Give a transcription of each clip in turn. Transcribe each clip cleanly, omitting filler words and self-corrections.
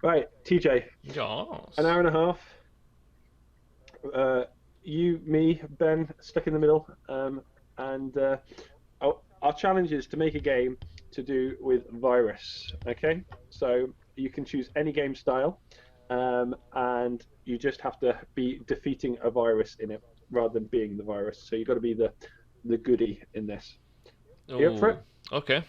Right, TJ, an Yes. hour and a half. Uh, you, me, Ben, stuck in the middle. And our challenge is to make a game to do with virus. Okay, so you can choose any game style, and you just have to be defeating a virus in it rather than being the virus. So you've got to be the goodie in this. You up for Oh, okay.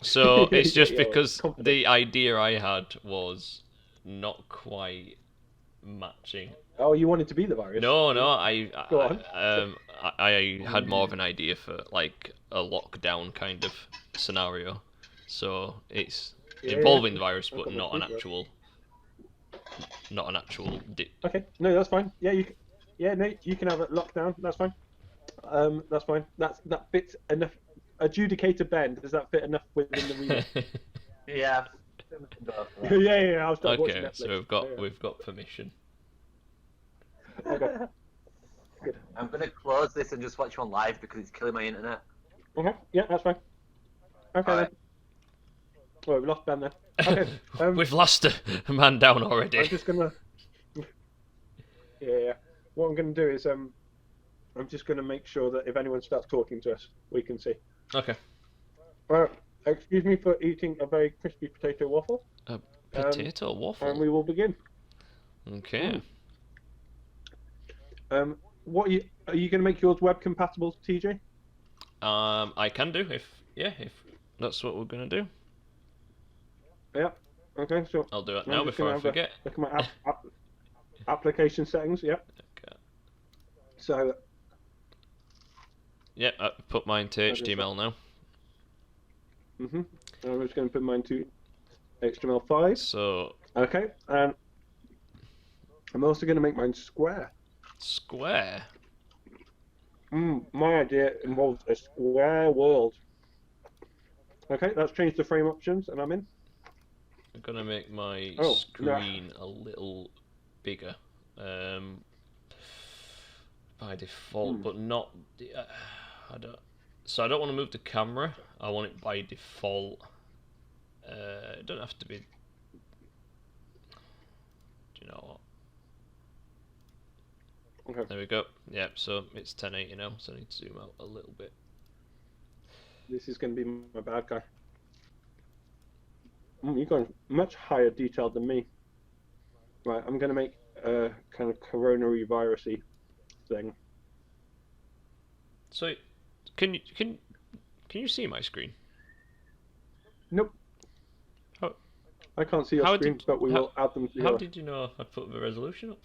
So it's it? just You're because confident. the idea I had was not quite matching. Oh, you wanted to be the virus? No, no, Yeah. Go on. I had more of an idea for like a lockdown kind of scenario. So it's Yeah, yeah. involving the virus, I've but got my screwdriver. not an actual. Okay, no, that's fine. Yeah, yeah, no, you can have it locked down. That's fine. That's fine. That fits enough. Adjudicator Ben, does that fit enough within the remit? Yeah, we can go for Yeah, yeah, yeah. I'll start watching Okay, so Netflix. Yeah, we've got permission. yeah. Okay, that. good. I'm gonna close this and just watch you on live because it's killing my internet. Okay, yeah, that's fine. Okay then. Alright. Well, we've lost Ben then. Okay. We've lost a man down already. I'm just gonna. Yeah, yeah. What I'm gonna do is I'm just gonna make sure that if anyone starts talking to us, we can see. Okay. Well, excuse me for eating a very crispy potato waffle. A Um, potato and waffle. we will begin. Okay. Mm. What are you going to make yours web compatible, TJ? I can do if that's what we're gonna do. Yeah. Okay. So I'll do it I'm now just going before to I have a forget. look at my application settings. Yeah. Okay. So Yeah, I put mine to I just HTML now. mhm. I'm just going to put mine to HTML5. So Okay. And I'm also going to make mine square. square. My idea involves a square world. Okay. That's changed the frame options, and I'm in. I'm gonna make my Oh no. screen a little bigger. Um, by default, Mm, but not. I don't. So I don't want to move the camera. I want it by default. It don't have to be. Do you know what? okay. There we go. Yep. So it's 1080 now. So I need to zoom out a little bit. This is going to be my bad guy. You've gone much higher detailed than me. Right, I'm going to make a kind of coronary virusy thing. So can you see my screen? Nope, How I can't see your how screen, did but we how will add them how together did you know I put the resolution up?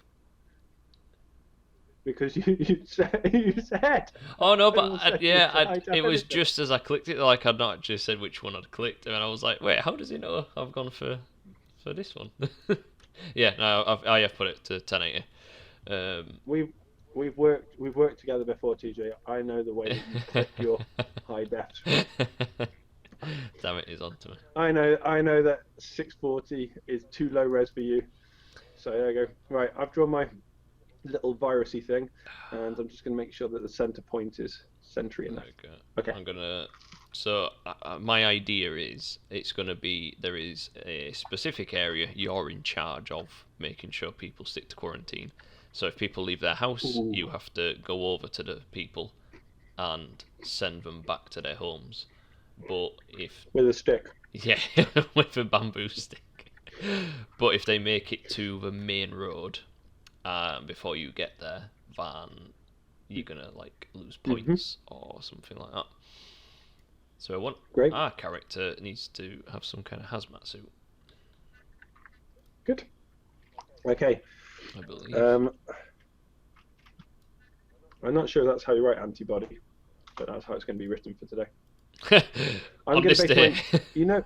because you said Oh no, I but will send you yeah, to high it was definition. just as I clicked it, like I'd not actually said which one I'd clicked, and I was like, wait, how does he know I've gone for this one? Yeah, no, I have put it to 1080. We've we've worked together before, TJ. I know the way that you click your high defs. Damn it, he's on to me. I know that 640 is too low res for you. So there you go. Right, I've drawn my little virusy thing, and I'm just going to make sure that the center point is centery There enough. we go. Okay. I'm gonna. So my idea is it's gonna be there is a specific area you're in charge of making sure people stick to quarantine. So if people leave their house, Ooh, you have to go over to the people and send them back to their homes. But if with a stick. yeah, with a bamboo stick. But if they make it to the main road before you get there, then you're gonna like lose Hmm. points or something like that. So I want Great. our character needs to have some kind of hazmat suit, Good. Okay. I believe. Um, I'm not sure that's how you write antibody, but that's how it's going to be written for today. I'm On going to this base day. mine. You know,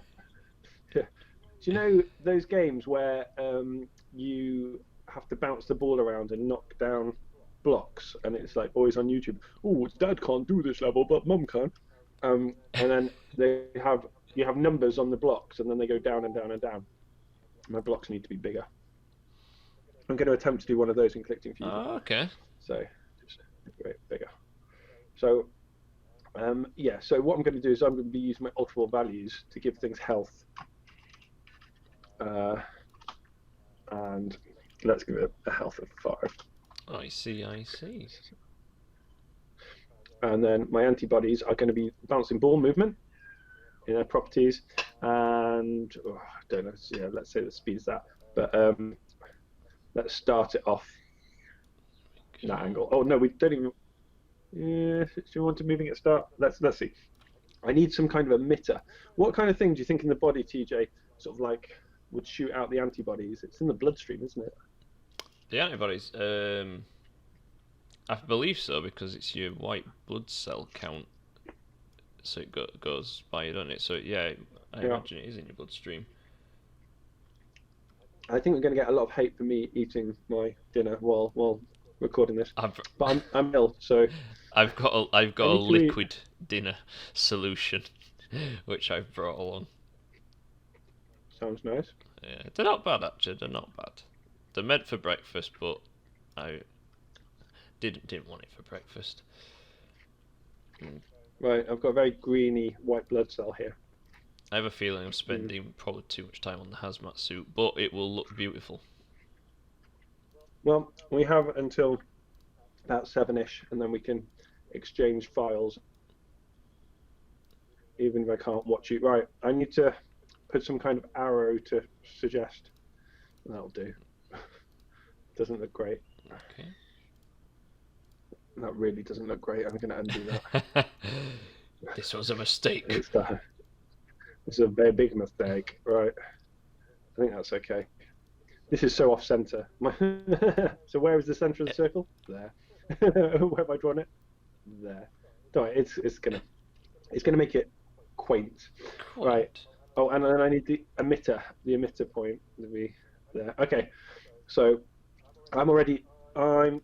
do you know those games where you have to bounce the ball around and knock down blocks, and it's like always on YouTube. Oh, Dad can't do this level, but Mum can. And then you have numbers on the blocks, and then they go down and down and down. My blocks need to be bigger. I'm going to attempt to do one of those in Clickteam Fusion. Oh, okay. So just make it bigger. So yeah. So what I'm going to do is I'm going to be using my ultra values to give things health. And let's give it a health of 5. I see. And then my antibodies are going to be bouncing ball movement in their properties, and I don't know. So yeah, let's say the speed is that. But let's start it off that angle. Oh no, we don't even. Yeah, do you want to moving at start? Let's see. I need some kind of emitter. What kind of thing do you think in the body, TJ, sort of like would shoot out the antibodies? It's in the bloodstream, isn't it? The antibodies, I believe so, because it's your white blood cell count, so it goes by it, doesn't it? So yeah, I imagine it is in your bloodstream. I think we're going to get a lot of hate for me eating my dinner while recording this. But I'm ill, so I've got a liquid dinner solution, which I've brought along. Sounds nice. Yeah, they're not bad actually. They're not bad. They're meant for breakfast, but I didn't want it for breakfast. Right, I've got a very greeny white blood cell here. I have a feeling I'm spending probably too much time on the hazmat suit, but it will look beautiful. Well, we have until about 7ish, and then we can exchange files. Even if I can't watch you. Right, I need to put some kind of arrow to suggest. That'll do. Doesn't look great. Okay. That really doesn't look great. I'm going to undo that. This was a mistake. It's a very big mistake. Right. I think that's okay. This is so off center. So where is the center of the circle? There. Where have I drawn it? There. Don't worry, it's gonna make it quaint. Right. Oh, and then I need the emitter point to be there. Okay. So I'm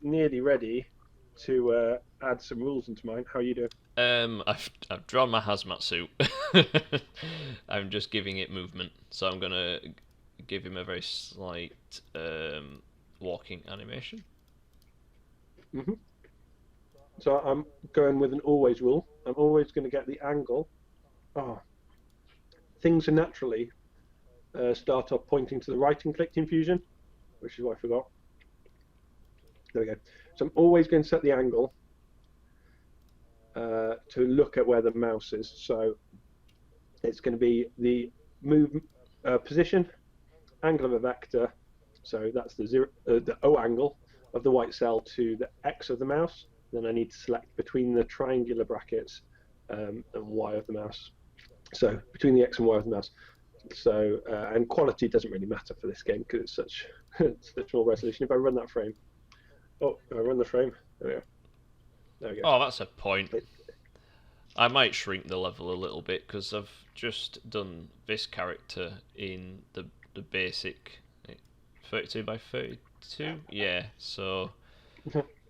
nearly ready to add some rules into mine. How are you doing? I've drawn my hazmat suit. I'm just giving it movement, so I'm gonna give him a very slight walking animation. So I'm going with an always rule. I'm always going to get the angle. Things are naturally start off pointing to the right in Clickteam Fusion, which is what I forgot. There we go. So I'm always going to set the angle to look at where the mouse is. So it's going to be the move position, angle of a vector. So that's the O angle of the white cell to the X of the mouse. Then I need to select between the triangular brackets and Y of the mouse. So between the X and Y of the mouse. So and quality doesn't really matter for this game because it's such small resolution. If I run that frame, I run the frame. There we go. There we go. Oh, that's a point. I might shrink the level a little bit because I've just done this character in the basic 32 by 32. Yeah, so.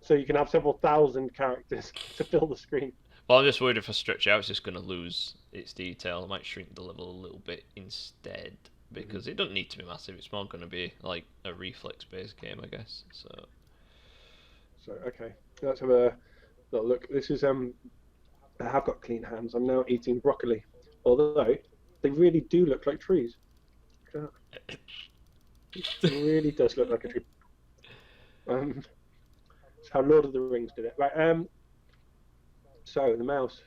So you can have several thousand characters to fill the screen. Well, I'm just worried if I stretch out, it's just going to lose its detail. I might shrink the level a little bit instead because it doesn't need to be massive. It's more going to be like a reflex-based game, I guess. So okay, let's have a little look. This is I have got clean hands. I'm now eating broccoli, although they really do look like trees. It really does look like a tree. It's how Lord of the Rings did it. Right. So the mouse.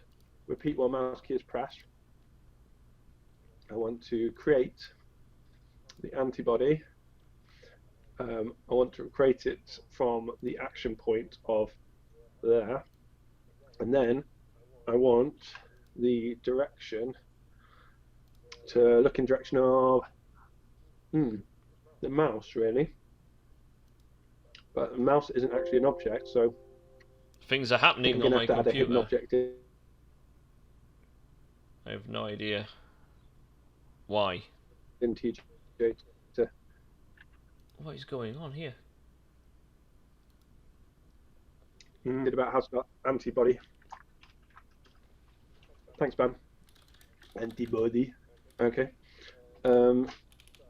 Repeat while mouse key is pressed. I want to create the antibody. I want to create it from the action point of there, and then I want the direction to look in direction of the mouse, really. But the mouse isn't actually an object, so things are happening I'm on my to add a hidden computer. object in. I have no idea why. In TJ. What is going on here? Did about how to spell antibody. Thanks, Ben. Antibody. Okay.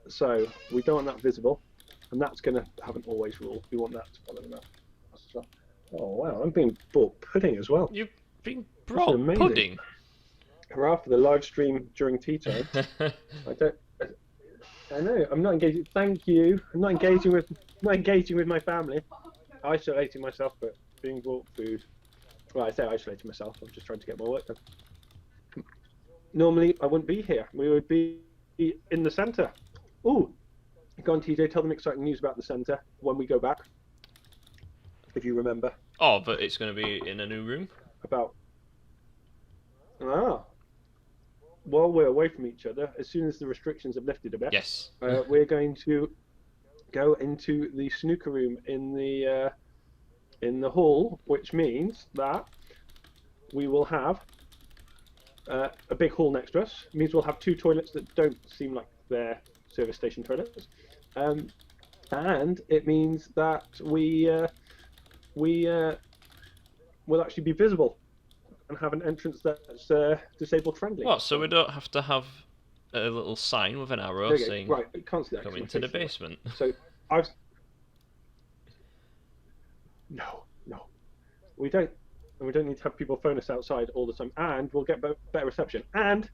So we don't want that visible, and that's going to have an always rule. We want that to follow the mouse. Oh wow, I'm being bought pudding as well. You've been brought pudding. Hurrah for the live stream during tea time. I know. I'm not engaging. Thank you. I'm not engaging with my family. Isolating myself, but being brought food. Well, I say isolating myself. I'm just trying to get my work done. Normally, I wouldn't be here. We would be in the centre. Ooh, go on, TJ. Tell them exciting news about the centre when we go back. If you remember. Oh, but it's going to be in a new room? About. Ah. While we're away from each other, as soon as the restrictions have lifted a bit, Yes. we're going to go into the snooker room in the hall, which means that we will have a big hall next to us. It means we'll have two toilets that don't seem like they're service station toilets, and it means that we will actually be visible and have an entrance that's disabled friendly. What? So we don't have to have a little sign with an arrow There you go. saying Right, you can't see that. come 'cause my into the face is basement? So I've no. We don't need to have people phone us outside all the time, and we'll get better reception. And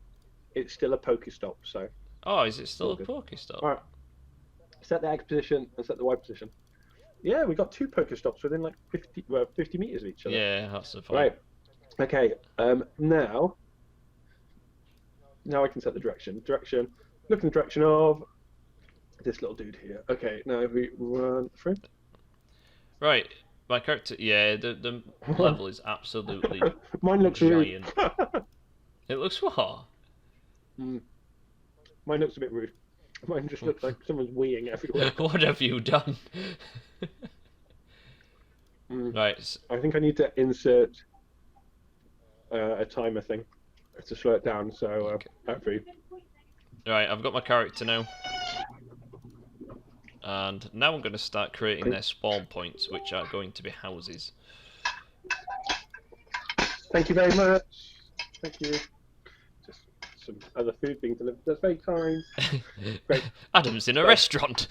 it's still a Pokestop, so. Oh, is it still All a good. Pokestop? All right. Set the X position and set the Y position. Yeah, we got two Pokestops within like 50 meters of each other. Yeah, that's the point. Right. Okay. Now I can set the direction. Look in the direction of this little dude here. Okay. Now if we run through. Right. My character, yeah, the level is absolutely Mine looks giant. rude. It looks what? Mine looks a bit rude. Mine just looks like someone's weeing everywhere. What have you done? Right. I think I need to insert a timer thing to slow it down. So hopefully. Right, I've got my character now. And now I'm going to start creating their spawn points, which are going to be houses. Thank you very much. Thank you. Just some other food being delivered. That's very kind. Great. Adam's in a restaurant.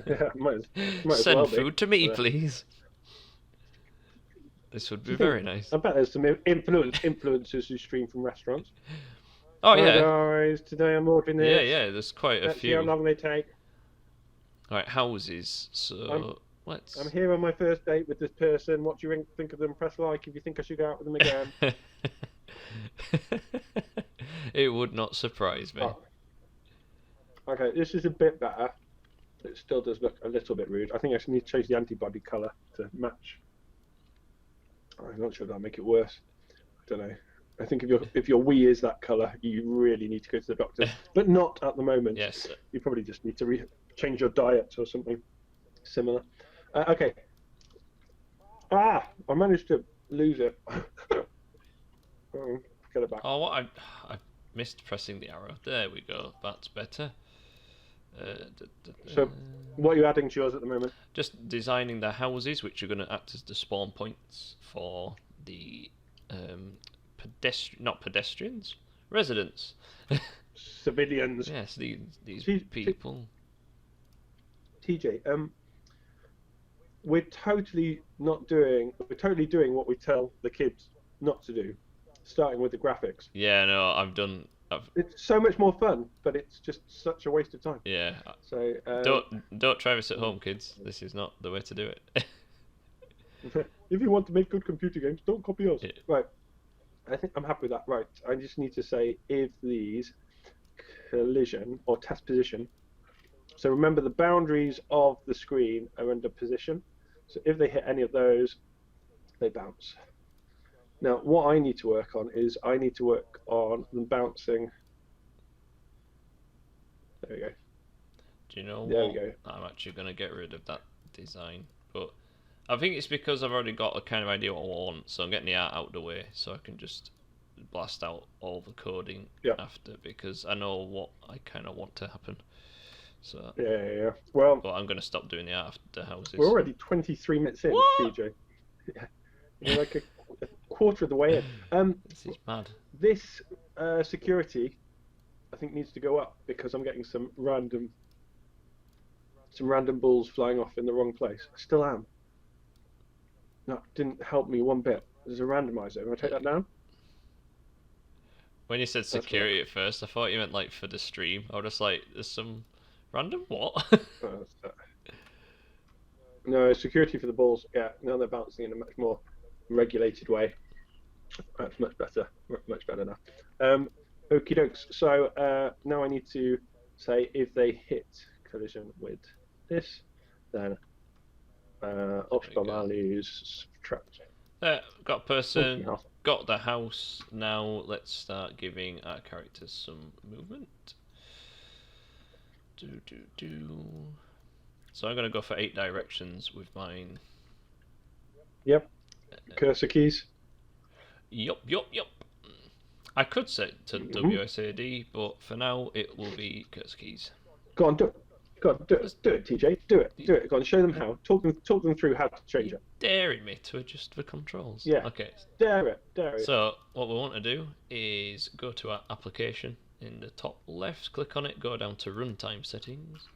Yeah, might as Send well be. food to me, please. This would be very nice. I bet there's some influencers who stream from restaurants. Oh, Hi yeah. guys, today I'm ordering this. Yeah, there's quite a Let's see how few. long they take. Right, houses. So, let's... I'm here on my first date with this person. What do you think of them? Press like if you think I should go out with them again. It would not surprise me. Oh. Okay, this is a bit better. It still does look a little bit rude. I think I should need to change the antibody colour to match. I'm not sure that'll make it worse. I don't know. I think if your wee is that colour, you really need to go to the doctor. But not at the moment. Yes. You probably just need to change your diet or something similar. Okay. I managed to lose it. Get it back. Oh, what I missed pressing the arrow. There we go. That's better. So, what are you adding to yours at the moment? Just designing the houses, which are going to act as the spawn points for the not pedestrians, residents. Civilians. Yes, these people. TJ, we're totally doing what we tell the kids not to do, starting with the graphics. Yeah, no, It's so much more fun, but it's just such a waste of time. Yeah. So don't try this at home, kids. This is not the way to do it. if you want to make good computer games, don't copy us. Yeah. Right. I think I'm happy with that. Right. I just need to say if these collision or test position. So remember the boundaries of the screen are under position. So if they hit any of those, they bounce. Now, what I need to work on is I need to work on them bouncing. There we go. Do you know There what? we go. I'm actually going to get rid of that design, but I think it's because I've already got a kind of idea what I want, so I'm getting the art out of the way, so I can just blast out all the coding after, because I know what I kind of want to happen. So Yeah. Well, but I'm going to stop doing the art after houses. we're already 23 minutes in, What? TJ. Yeah. You're like a quarter of the way in. This is mad. This security, I think, needs to go up because I'm getting some random balls flying off in the wrong place. I still am. That didn't help me one bit. There's a randomizer. Can I take that down? When you said security at first, I thought you meant like for the stream. I was just like, there's some random what? No, security for the balls. Yeah, now they're bouncing in a much more regulated way. That's much better. Much better now. Okie dokes. So now I need to say if they hit collision with this, then optional values subtract. There, got person, Yeah. got the house. Now let's start giving our characters some movement. So I'm going to go for 8 directions with mine. Yep. Cursor keys. Yup. I could set it to WSAD, but for now it will be cursor keys. Go on, do it. Go on, do it, TJ. Do it. Go on, show them how. Talk them through how to change it. Daring me to adjust the controls. Yeah. Okay. Dare it. So what we want to do is go to our application in the top left, click on it, go down to runtime settings,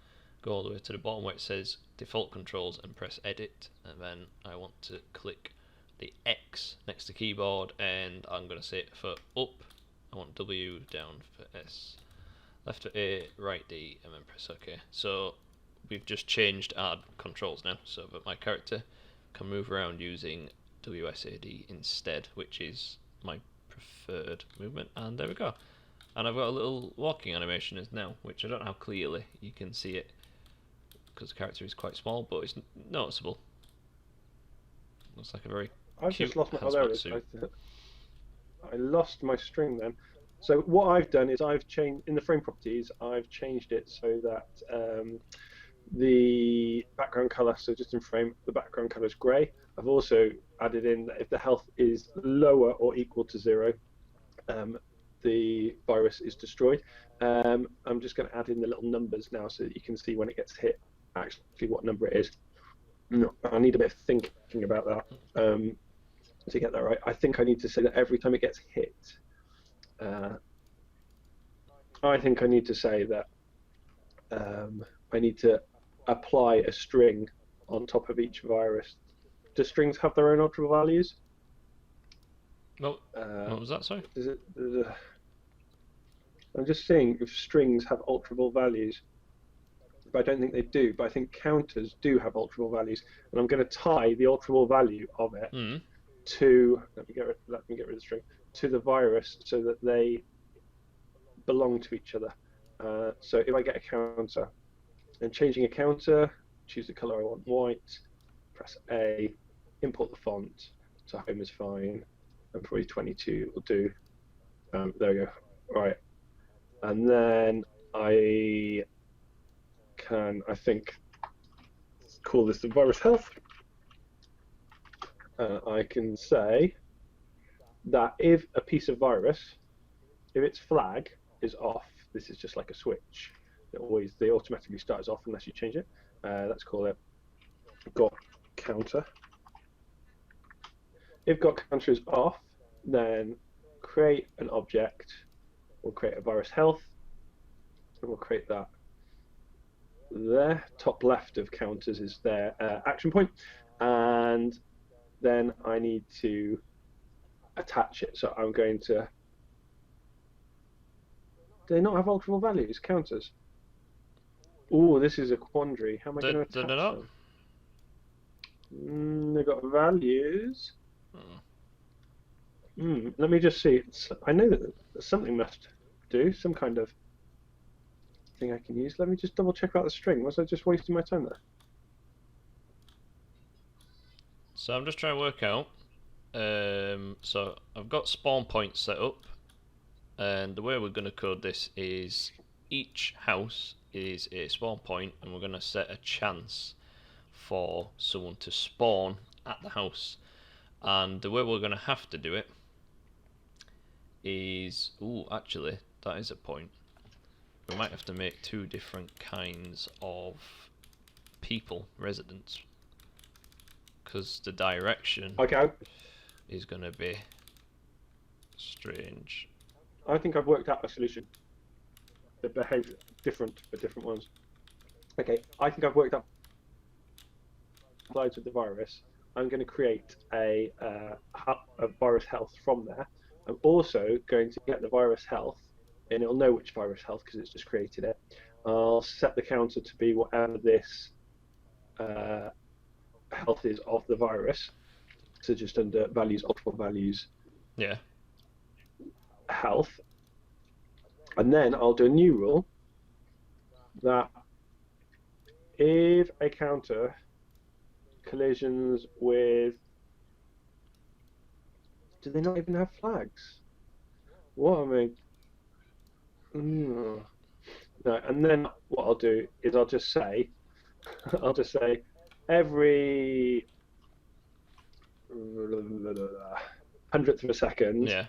go all the way to the bottom where it says default controls and press edit, and then I want to click the X next to keyboard, and I'm going to say for up I want W, down for S, left for A, right D, and then press OK. So we've just changed our controls now so that my character can move around using WSAD instead, which is my preferred movement, and there we go. And I've got a little walking animation as now, which I don't know how clearly you can see it because the character is quite small, but it's noticeable. Looks like a very I've cute just lost my. Oh, there it is. suit. I lost my string then. So what I've done is I've changed in the frame properties. I've changed it so that the background color, so just in frame, the background color is grey. I've also added in that if the health is lower or equal to 0, the virus is destroyed. I'm just going to add in the little numbers now so that you can see when it gets hit actually what number it is. No, I need a bit of thinking about that to get that right. I think I need to say that every time it gets hit, I think I need to say that I need to apply a string on top of each virus. Do strings have their own ultra values? No. What was that, sorry? I'm just saying if strings have alterable values, but I don't think they do. But I think counters do have alterable values, and I'm going to tie the alterable value of it to let me get rid of the string to the virus so that they belong to each other. So if I get a counter, and changing a counter, choose the color I want, white, press A, import the font, so home is fine, and probably 22 will do. There we go. Right, and then I can, I think, call this the virus health. I can say that if a piece of virus, if its flag is off, this is just like a switch. They automatically starts off unless you change it. Let's call it got counter. If got counter is off, then create an object. We'll create a virus health, and we'll create that there. Top left of counters is their action point, and then I need to attach it. So I'm going to. Do they not have alterable values? Counters. Oh, this is a quandary. How am I going to attach them? They've got values. Let me just see. I know that something must do, some kind of thing I can use. Let me just double check out the string. Was I just wasting my time there? So I'm just trying to work out. So I've got spawn points set up, and the way we're going to code this is each house is a spawn point, and we're going to set a chance for someone to spawn at the house. And the way we're going to have to do it is, actually that is a point. We might have to make 2 different kinds of people, residents, because the direction is going to be strange. I think I've worked out a solution that behaves different for different ones. Okay, I think I've worked out slides with the virus. I'm going to create a virus health from there, I'm also going to get the virus health, and it'll know which virus health because it's just created it. I'll set the counter to be whatever this health is of the virus. So just under values, optimal values, Yeah. health. And then I'll do a new rule that if a counter collisions with, do they not even have flags? What am I? No. And then what I'll do is I'll just say every hundredth of a second, Yeah.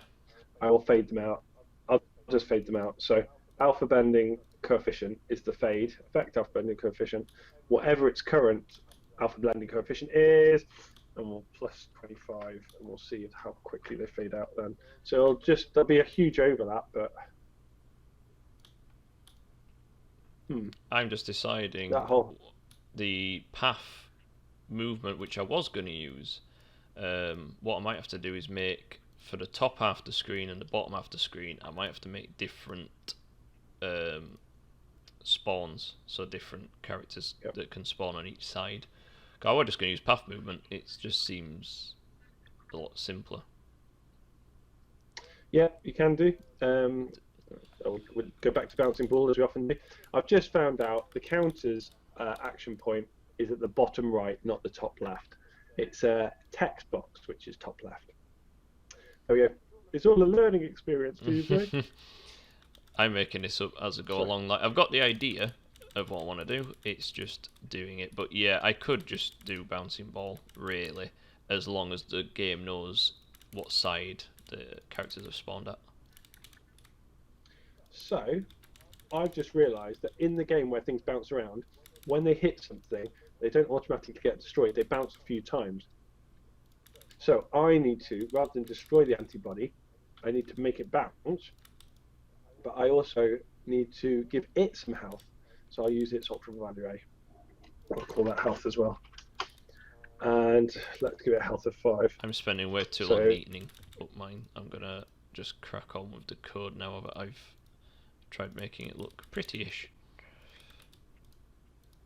I will fade them out. I'll just fade them out. So alpha bending coefficient is the fade effect, alpha bending coefficient. Whatever its current alpha blending coefficient is, and we'll plus 25, and we'll see how quickly they fade out then. So there'll be a huge overlap, but I'm just deciding that whole the path movement which I was going to use. What I might have to do is make, for the top half of the screen and the bottom half of the screen, I might have to make different spawns, so different characters that can spawn on each side. I was just going to use path movement. It just seems a lot simpler. Yeah, you can do. We'll go back to bouncing ball as we often do. I've just found out the counter's action point is at the bottom right, not the top left. It's a text box, which is top left. There we go. It's all a learning experience for you, right? I'm making this up as I go along. Like, I've got the idea of what I want to do. It's just doing it. But yeah, I could just do bouncing ball, really, as long as the game knows what side the characters have spawned at. So, I've just realised that in the game where things bounce around, when they hit something, they don't automatically get destroyed. They bounce a few times. So I need to, rather than destroy the antibody, I need to make it bounce. But I also need to give it some health. So I'll use its optimal value A. I'll call that health as well. And let's give it a health of 5. I'm spending way too long neatening up mine. I'm going to just crack on with the code now that I've tried making it look pretty-ish.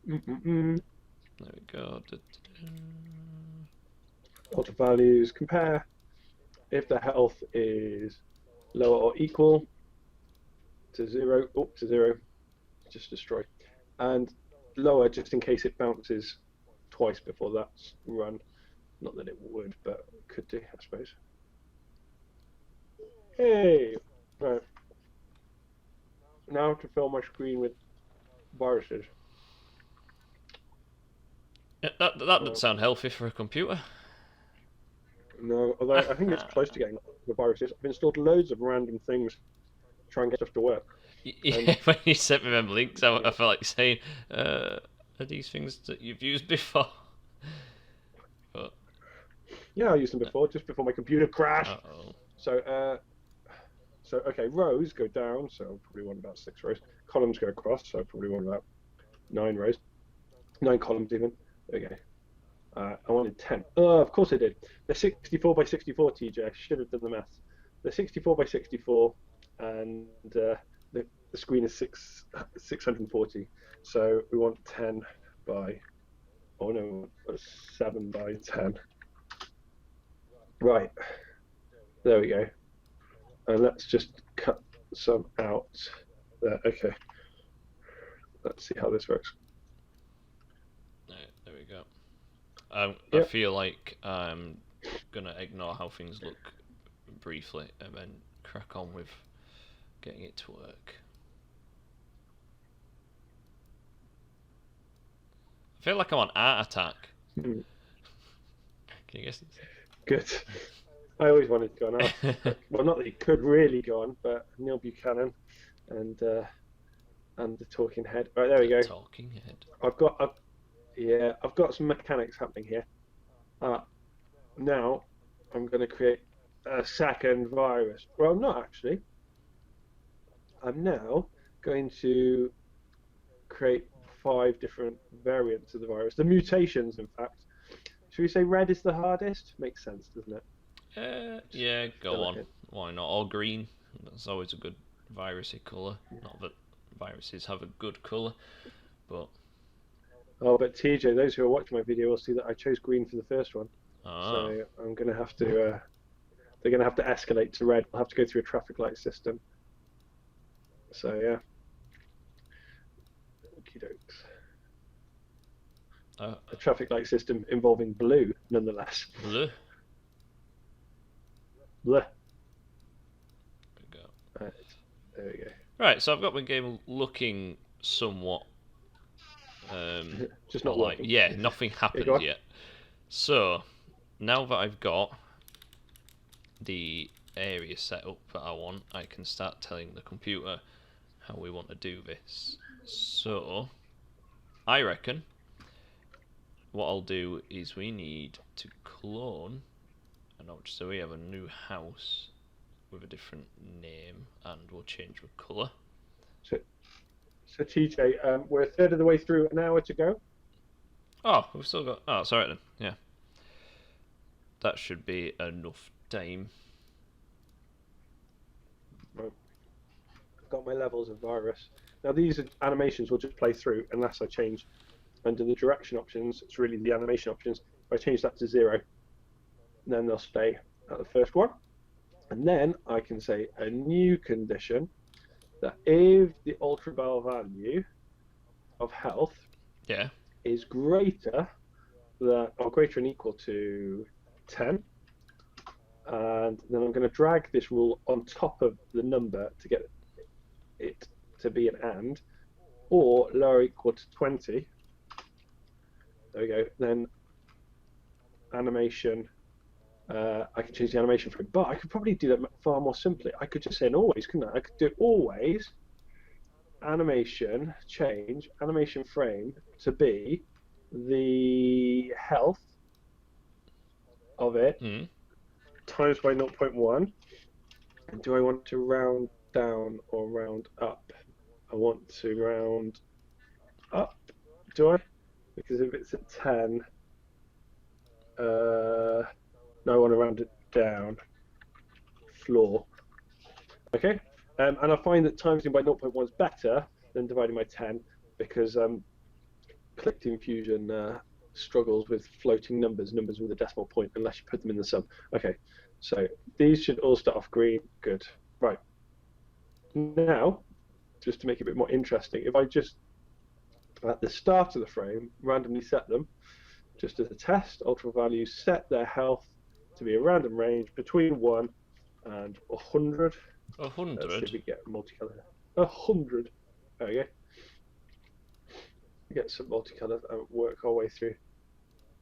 There we go. Auto values, compare. If the health is lower or equal to 0, to 0, just destroy. And lower just in case it bounces twice before that's run. Not that it would, but it could do, I suppose. Hey! Right. Now to fill my screen with viruses. Yeah, that doesn't sound healthy for a computer. No, although I think it's close to getting the viruses. I've installed loads of random things to try and get stuff to work. Yeah, when you sent me them links, I felt like saying, are these things that you've used before? But... yeah, I used them before, just before my computer crashed. Uh-oh. So okay, rows go down, so I'll probably want about 6 rows. Columns go across, so I probably want about 9 rows. 9 columns even. There we go. I wanted 10. Oh, of course I did. They're 64 by 64, TJ. I should have done the maths. They're 64 by 64, and the screen is 640. So we want 10 by, oh no, 7 by 10. Right. There we go. And let's just cut some out there. Okay. Let's see how this works. There we go. I feel like I'm going to ignore how things look briefly and then crack on with getting it to work. I feel like I'm on Art Attack. Can you guess this? Good. I always wanted to go on Art. Well, not that he could really go on, but Neil Buchanan and the Talking Head. Right, there we go. Talking Head. I've got some mechanics happening here. Now I'm going to create a second virus. Well, I'm not actually. I'm now going to create 5 different variants of the virus. The mutations, in fact. Should we say red is the hardest? Makes sense, doesn't it? Yeah, go on. Why not? Or green. That's always a good virusy colour. Not that viruses have a good colour, but... Oh, but TJ, those who are watching my video will see that I chose green for the first one. So I'm going to have to... they're going to have to escalate to red. I'll have to go through a traffic light system. So, yeah. Okie dokes. A traffic light system involving blue, nonetheless. Blue. Blue. There we go. Right, there we go. Right, so I've got my game looking somewhat... just not like, working. yeah, nothing happened yet. So, now that I've got the area set up that I want, I can start telling the computer how we want to do this. So, I reckon what I'll do is we need to clone an object. So we have a new house with a different name, and we'll change the colour. So TJ, we're a third of the way through, an hour to go. Oh, we've still got... Oh, sorry then. Yeah. That should be enough time. Right. I've got my levels of virus. Now these animations will just play through unless I change under the direction options. It's really the animation options. If I change that to 0, then they'll stay at the first one. And then I can say a new condition that if the ultra-bell value of health is greater than or greater and equal to 10, and then I'm going to drag this rule on top of the number to get it to be an and, or lower or equal to 20. There we go. Then animation. I can change the animation frame, but I could probably do that far more simply. I could just say an always, couldn't I? I could do always animation change animation frame to be the health of it times by 0.1. And do I want to round down or round up? I want to round up. Do I? Because if it's at 10, no, I want to round it down. Floor. Okay. And I find that timesing by 0.1 is better than dividing by 10 because Clickteam Fusion struggles with floating numbers with a decimal point unless you put them in the sum. Okay. So these should all start off green. Good. Right. Now, just to make it a bit more interesting, if I just at the start of the frame randomly set them, just as a test, ultra values set their health to be a random range between 1 and 100. 100? Let's see if we get multicolour. 100. There we go. Get some multicolour and work our way through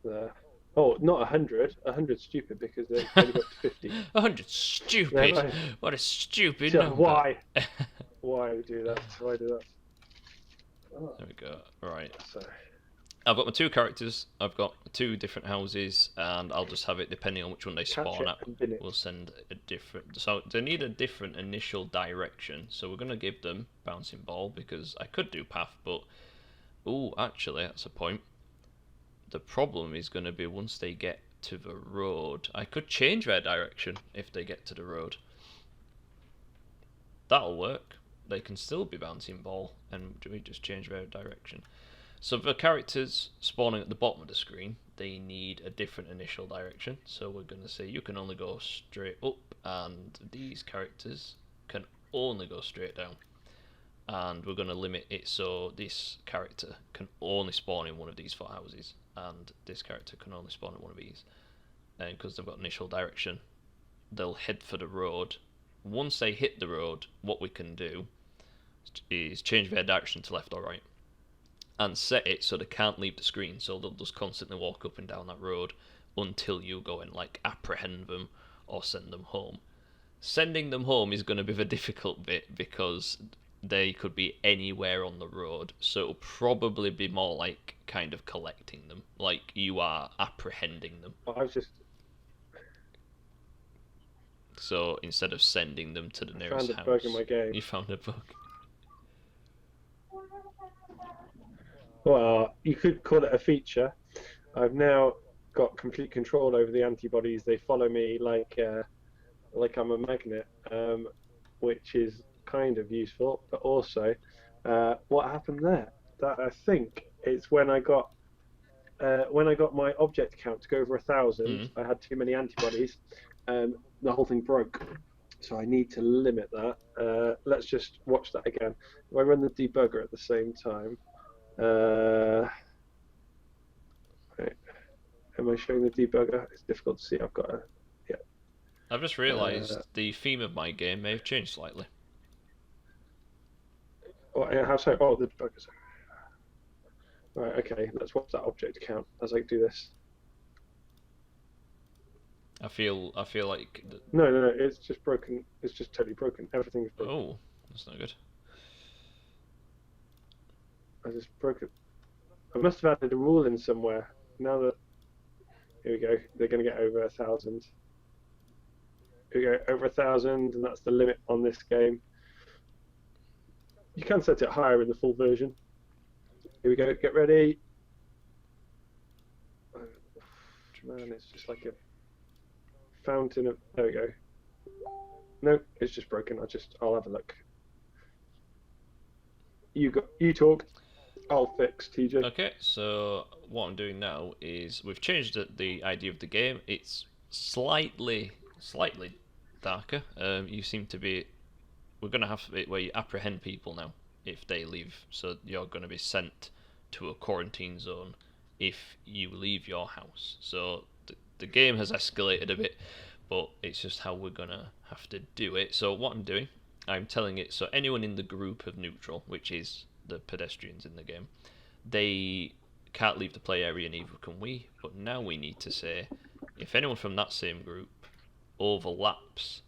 there. Oh, not 100. 100 stupid because they only got to 50. 100 stupid? No, what a stupid so number. Why? Why do that? Why do that? Oh. There we go. Right. So. I've got my 2 characters, I've got 2 different houses, and I'll just have it depending on which one they spawn at. We'll send a different... So they need a different initial direction, so we're going to give them bouncing ball, because I could do path, but... Ooh, actually, that's a point. The problem is going to be once they get to the road. I could change their direction if they get to the road. That'll work. They can still be bouncing ball, and we just change their direction. So the characters spawning at the bottom of the screen, they need a different initial direction. So we're going to say you can only go straight up, and these characters can only go straight down. And we're going to limit it so this character can only spawn in one of these 4 houses, and this character can only spawn in one of these. And because they've got initial direction, they'll head for the road. Once they hit the road, what we can do is change their direction to left or right, and set it so they can't leave the screen, so they'll just constantly walk up and down that road until you go and like apprehend them or send them home. Sending them home is going to be the difficult bit because they could be anywhere on the road, so it'll probably be more like kind of collecting them, like you are apprehending them. I was just... So instead of sending them to the nearest house, found a bug in my game. You found a bug. Well, you could call it a feature. I've now got complete control over the antibodies. They follow me like like I'm a magnet, which is kind of useful, but also what happened there? That I think it's when I got my object count to go over 1,000. I had too many antibodies. The whole thing broke. So I need to limit that. Let's just watch that again. If I run the debugger at the same time, right. Am I showing the debugger? It's difficult to see. I've got a I've just realised the theme of my game may have changed slightly. How so? Oh, the debugger's right. Okay, let's watch that object count as I do this. I feel like. No, it's just broken. It's just totally broken. Everything is broken. Oh, that's not good. I just broke it. I must have added a rule in somewhere. Now that here we go, they're going to get over 1,000. Here we go, over 1,000, and that's the limit on this game. You can set it higher in the full version. Here we go, get ready. Oh, man, it's just like a fountain of. There we go. No, it's just broken. I'll have a look. You talk. I'll fix, TJ. Okay, so what I'm doing now is we've changed the idea of the game. It's slightly darker. You seem to be. We're going to have it where you apprehend people now if they leave. So you're going to be sent to a quarantine zone if you leave your house. So the game has escalated a bit, but it's just how we're going to have to do it. So what I'm doing, I'm telling it, so anyone in the group of neutral, which is the pedestrians in the game, they can't leave the play area, neither can we. But now we need to say, if anyone from that same group overlaps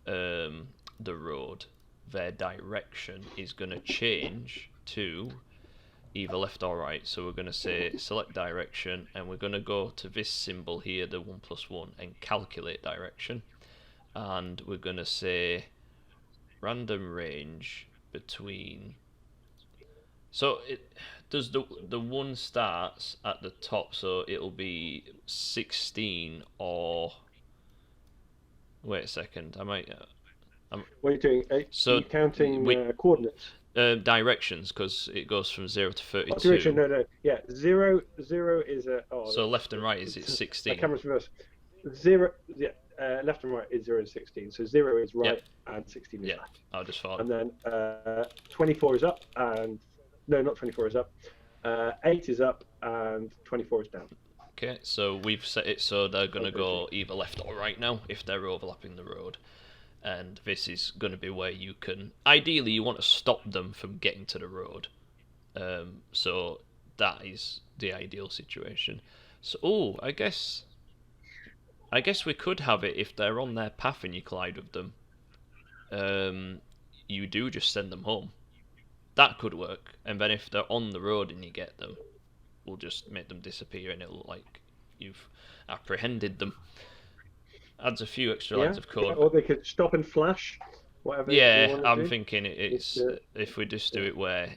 the road, their direction is going to change to either left or right. So we're going to say select direction, and we're going to go to this symbol here, the 1+1, and calculate direction. And we're going to say random range between. So does the one starts at the top, so it'll be 16 or. Wait a second, I might. What are you doing? So you're counting coordinates. Directions, because it goes from 0 to 32. Oh, direction? No. Yeah, zero is a. Oh, so left and right is it 16? The camera's reversed. Zero. Yeah. Left and right is 0 and 16. So 0 is right and 16 is left. I just thought. And then 24 is up and no, not 24 is up. 8 is up and 24 is down. Okay, so we've set it so they're going to go either left or right now if they're overlapping the road. And this is going to be where you can. Ideally, you want to stop them from getting to the road. So that is the ideal situation. So, I guess we could have it if they're on their path and you collide with them. You do just send them home. That could work. And then if they're on the road and you get them, we'll just make them disappear and it'll look like you've apprehended them. Adds a few extra lines of code. Yeah, or they could stop and flash, whatever. Yeah, I'm thinking it's if we just do it where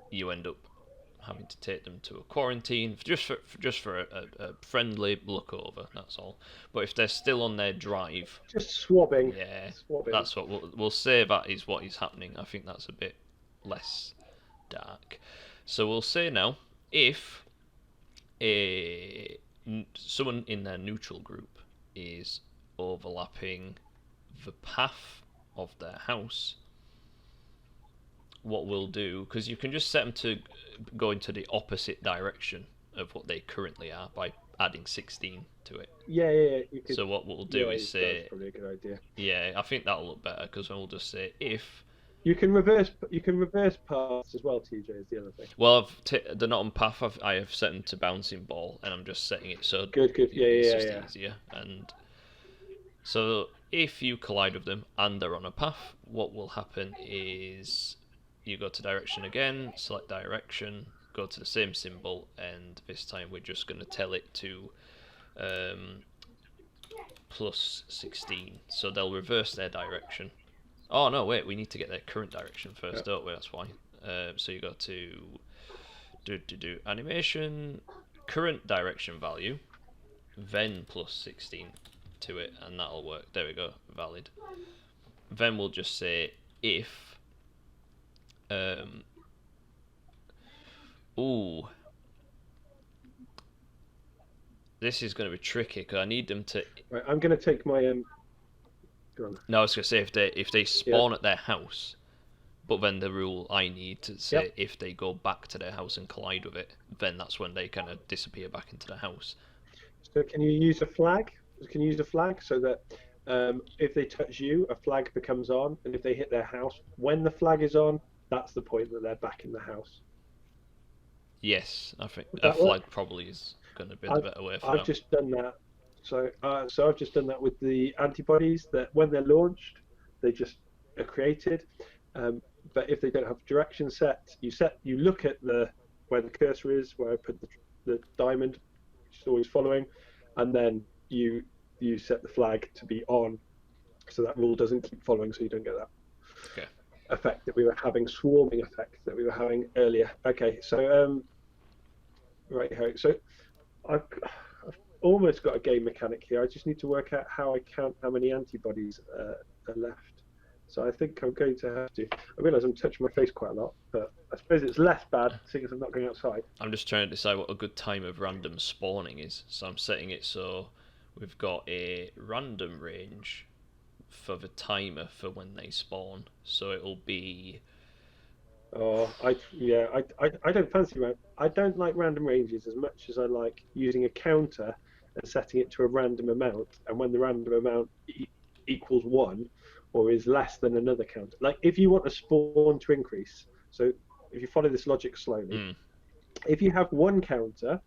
you end up having to take them to a quarantine just for a friendly look over. That's all. But if they're still on their drive, just swabbing. Yeah, swabbing. That's what we'll say. That is what is happening. I think that's a bit less dark. So we'll say now if someone in their neutral group is overlapping the path of their house, what we'll do, because you can just set them to go into the opposite direction of what they currently are by adding 16 to it. Yeah. You could, so what we'll do is say. That's probably a good idea. Yeah, I think that'll look better because we'll just say if. You can reverse paths as well. TJ is the other thing. Well, they're not on path. I have set them to bouncing ball, and I'm just setting it so. Good. It's just easier. And so if you collide with them and they're on a path, what will happen is you go to direction again, select direction, go to the same symbol, and this time we're just going to tell it to plus 16. So they'll reverse their direction. Oh no, wait, we need to get their current direction first, don't we? That's why. So you go to do animation, current direction value, then plus 16 to it, and that'll work. There we go, valid. Then we'll just say if. Ooh. This is going to be tricky because I need them to. Right, I'm going to take my Go on. No, I was going to say if they spawn at their house, but then the rule I need to say if they go back to their house and collide with it, then that's when they kind of disappear back into the house. So can you use a flag? Can you use a flag so that if they touch you, a flag becomes on, and if they hit their house, when the flag is on, that's the point that they're back in the house. Yes, I think a flag probably is going to be the better way for I've now. just done that. So I've just done that with the antibodies. That when they're launched, they just are created. But if they don't have direction set, you look at where the cursor is, where I put the diamond, which is always following, and then you set the flag to be on, so that rule doesn't keep following, so you don't get that effect that we were having, swarming effect that we were having earlier. Okay, so right here. So I've almost got a game mechanic here. I just need to work out how I count how many antibodies are left. So I think I'm going to have to. I realise I'm touching my face quite a lot, but I suppose it's less bad seeing as I'm not going outside. I'm just trying to decide what a good time of random spawning is. So I'm setting it so we've got a random range for the timer for when they spawn. So it'll be. Oh, I don't fancy I don't like random ranges as much as I like using a counter and setting it to a random amount, and when the random amount equals 1 or is less than another counter. Like if you want a spawn to increase, so if you follow this logic slowly, if you have one counter,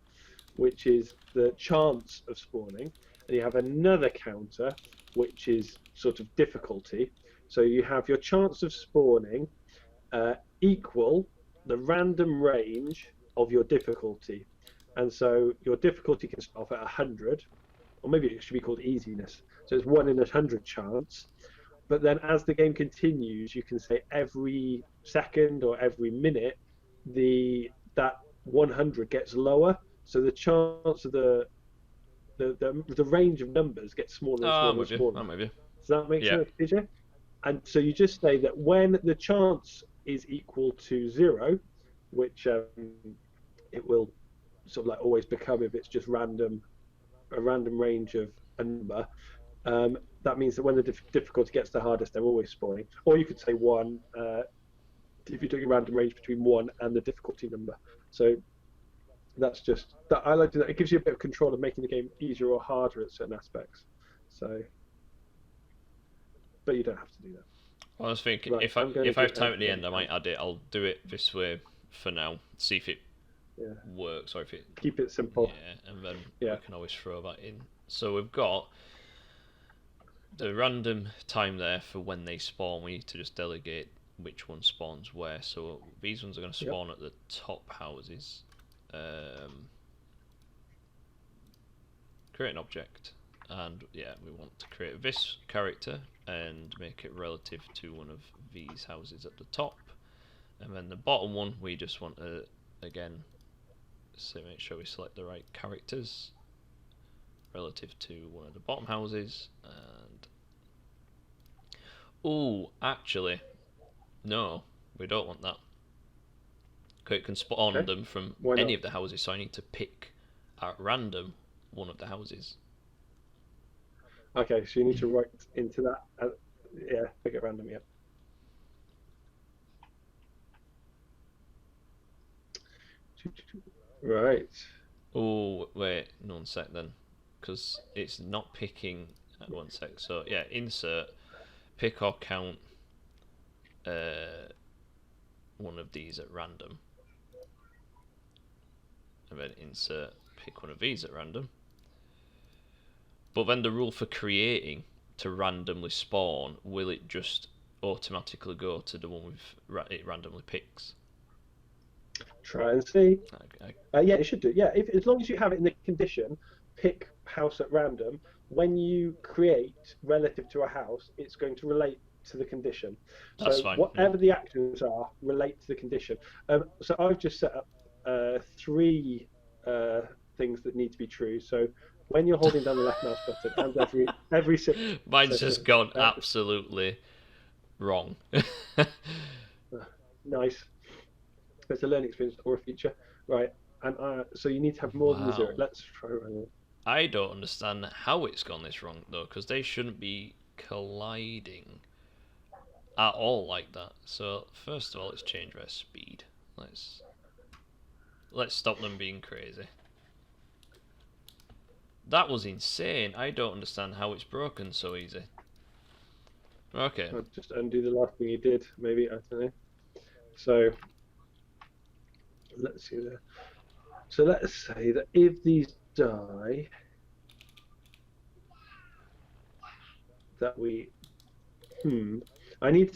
which is the chance of spawning, and you have another counter, which is sort of difficulty, so you have your chance of spawning equal the random range of your difficulty. And so your difficulty can start off at 100, or maybe it should be called easiness. So it's 1 in 100 chance. But then as the game continues, you can say every second or every minute, that 100 gets lower. So the chance of the range of numbers gets smaller and smaller and smaller. Maybe. Does that make sense, DJ? And so you just say that when the chance is equal to 0, which it will sort of like always become if it's just a random range of a number, that means that when the difficulty gets the hardest, they're always spawning. Or you could say 1 if you're doing a random range between 1 and the difficulty number. So that's just that. I like to. It gives you a bit of control of making the game easier or harder at certain aspects. So, but you don't have to do that. Well, I was thinking if I have time at the end, I might add it. I'll do it this way for now. See if it works or if it keep it simple. Yeah, and then we can always throw that in. So we've got the random time there for when they spawn. We need to just delegate which one spawns where. So these ones are going to spawn at the top houses. Create an object, and we want to create this character and make it relative to one of these houses at the top, and then the bottom one we just want to again make sure we select the right characters relative to one of the bottom houses. And actually no, we don't want that. It can spawn them from any of the houses, so I need to pick at random one of the houses. Okay, so you need to write into that. Pick at random. Right. Oh wait, no, 1 sec then, because it's not picking at 1 sec. So insert, pick or count one of these at random. And then insert, pick one of these at random. But then the rule for creating to randomly spawn, will it just automatically go to the one it randomly picks? Try and see. Okay. It should do. Yeah, as long as you have it in the condition, pick house at random. When you create relative to a house, it's going to relate to the condition. That's fine. Whatever the actions are, relate to the condition. So I've just set up 3 things that need to be true. So when you're holding down the left mouse button, and every six. Mine's just gone uh, absolutely wrong. Nice. There's a learning experience or a feature, right? And so you need to have more than the 0. Wow. Let's try running it. I don't understand how it's gone this wrong though, because they shouldn't be colliding at all like that. So first of all, let's change their speed. Let's stop them being crazy. That was insane. I don't understand how it's broken so easy. Okay. I'll just undo the last thing you did, maybe, I don't know. So let's see there. So let's say that if these die, that we I need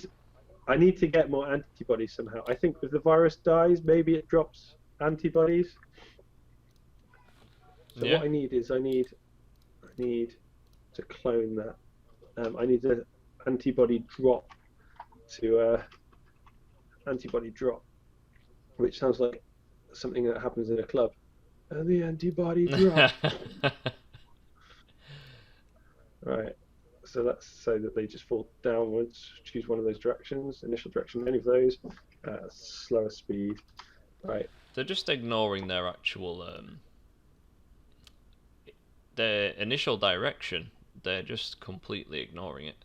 to get more antibodies somehow. I think if the virus dies, maybe it drops antibodies. So Yeah. what I need is I need to clone that. I need an antibody drop which sounds like something that happens in a club. And the antibody drop. Right. So let's say that they just fall downwards. Choose one of those directions. Initial direction, any of those. Slower speed. Right. They're just ignoring their actual their initial direction. They're just completely ignoring it.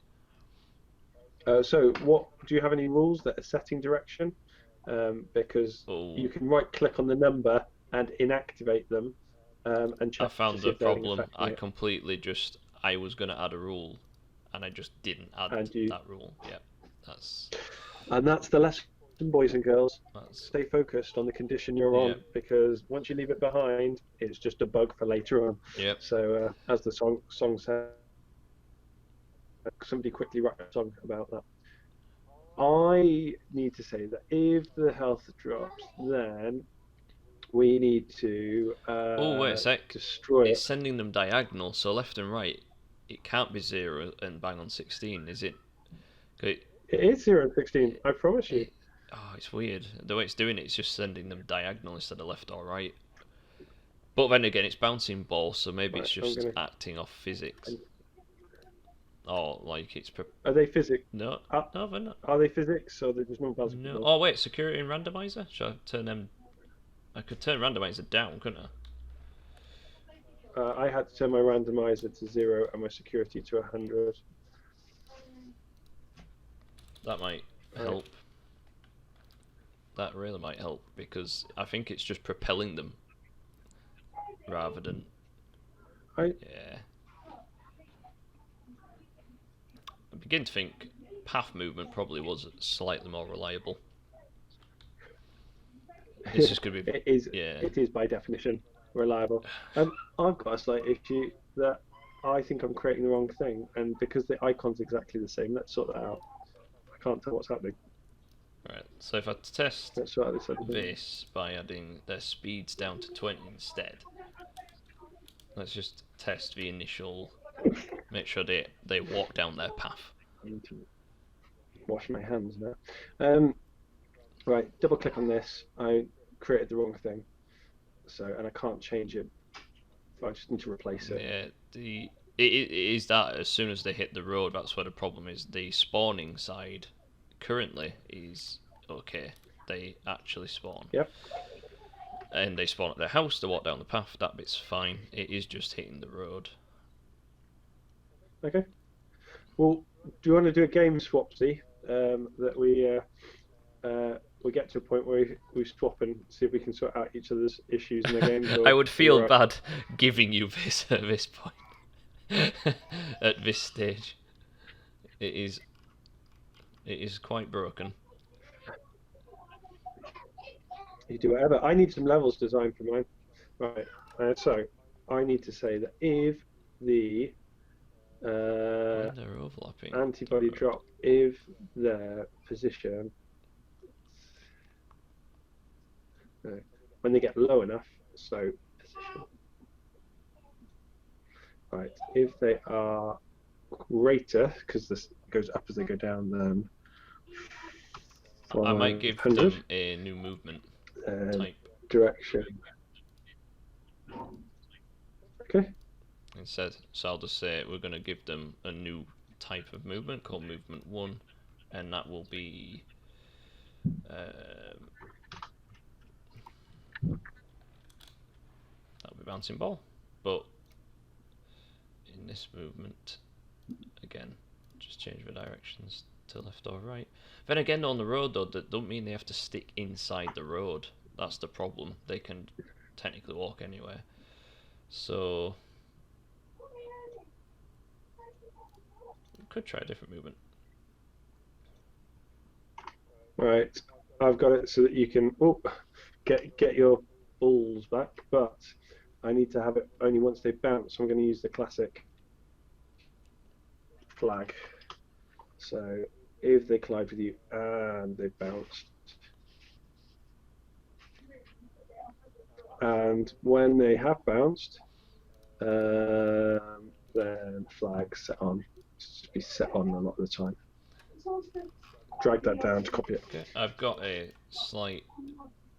So what do you have any rules that are setting direction? Because you can right click on the number and inactivate them and check. I found to see the if they're problem. affecting it. Completely just I was going to add a rule and I just didn't add that rule. Yeah. That's the lesson, boys and girls. That's... Stay focused on the condition you're on, because once you leave it behind, it's just a bug for later on. Yep. So as the song said, somebody quickly write a song about that. I need to say that if the health drops, then we need to wait a sec. destroy it's it. Sending them diagonal, so left and right. It can't be 0 and bang on 16, is it? It is 0 and 16, I promise you. It's weird. The way it's doing it, it's just sending them diagonal instead of left or right. But then again, it's bouncing ball, so maybe it's just acting off physics. Or like it's... Are they physics? No, no, they're not. Are they physics, or they're just not bouncing No. ball? Oh wait, security and randomizer? Should I turn them... I could turn randomizer down, couldn't I? I had to turn my randomizer to 0 and my security to 100. That might help. That really might help, because I think it's just propelling them rather than... Yeah. I begin to think path movement probably was slightly more reliable. It's just going to be... It is by definition reliable. I've got a slight issue that I think I'm creating the wrong thing, and because the icon's exactly the same, let's sort that out. I can't tell what's happening. Right, so if I test this by adding their speeds down to 20 instead, let's just test the initial, make sure they walk down their path. I need to wash my hands now. Right, double click on this. I created the wrong thing, and I can't change it. I just need to replace it. Yeah, it is that as soon as they hit the road, that's where the problem is. The spawning side currently is okay. They actually spawn. Yep. And they spawn at their house, they walk down the path, that bit's fine. It is just hitting the road. Okay. Well, do you want to do a game swapsy? That we get to a point where we swap and see if we can sort out each other's issues in the game. I would feel bad giving you this at this point. At this stage. It is quite broken. You do whatever. I need some levels designed for mine. Right. So I need to say that if the they're overlapping. Antibody drop, if their position, when they get low enough, so position. Right. If they are greater, because this goes up as they go down, then I might give them a new movement type. Direction. Okay. instead. So I'll just say we're going to give them a new type of movement called movement 1, and that will be bouncing ball. But in this movement, again, just change the directions to left or right. Then again, on the road though, that don't mean they have to stick inside the road. That's the problem. They can technically walk anywhere. So we could try a different movement. Right, I've got it so that you can get your balls back, but I need to have it only once they bounce. So I'm going to use the classic flag. So if they collide with you and they bounce, and when they have bounced, then flag set on. Just be set on a lot of the time. Drag that down to copy it. Okay, I've got a slight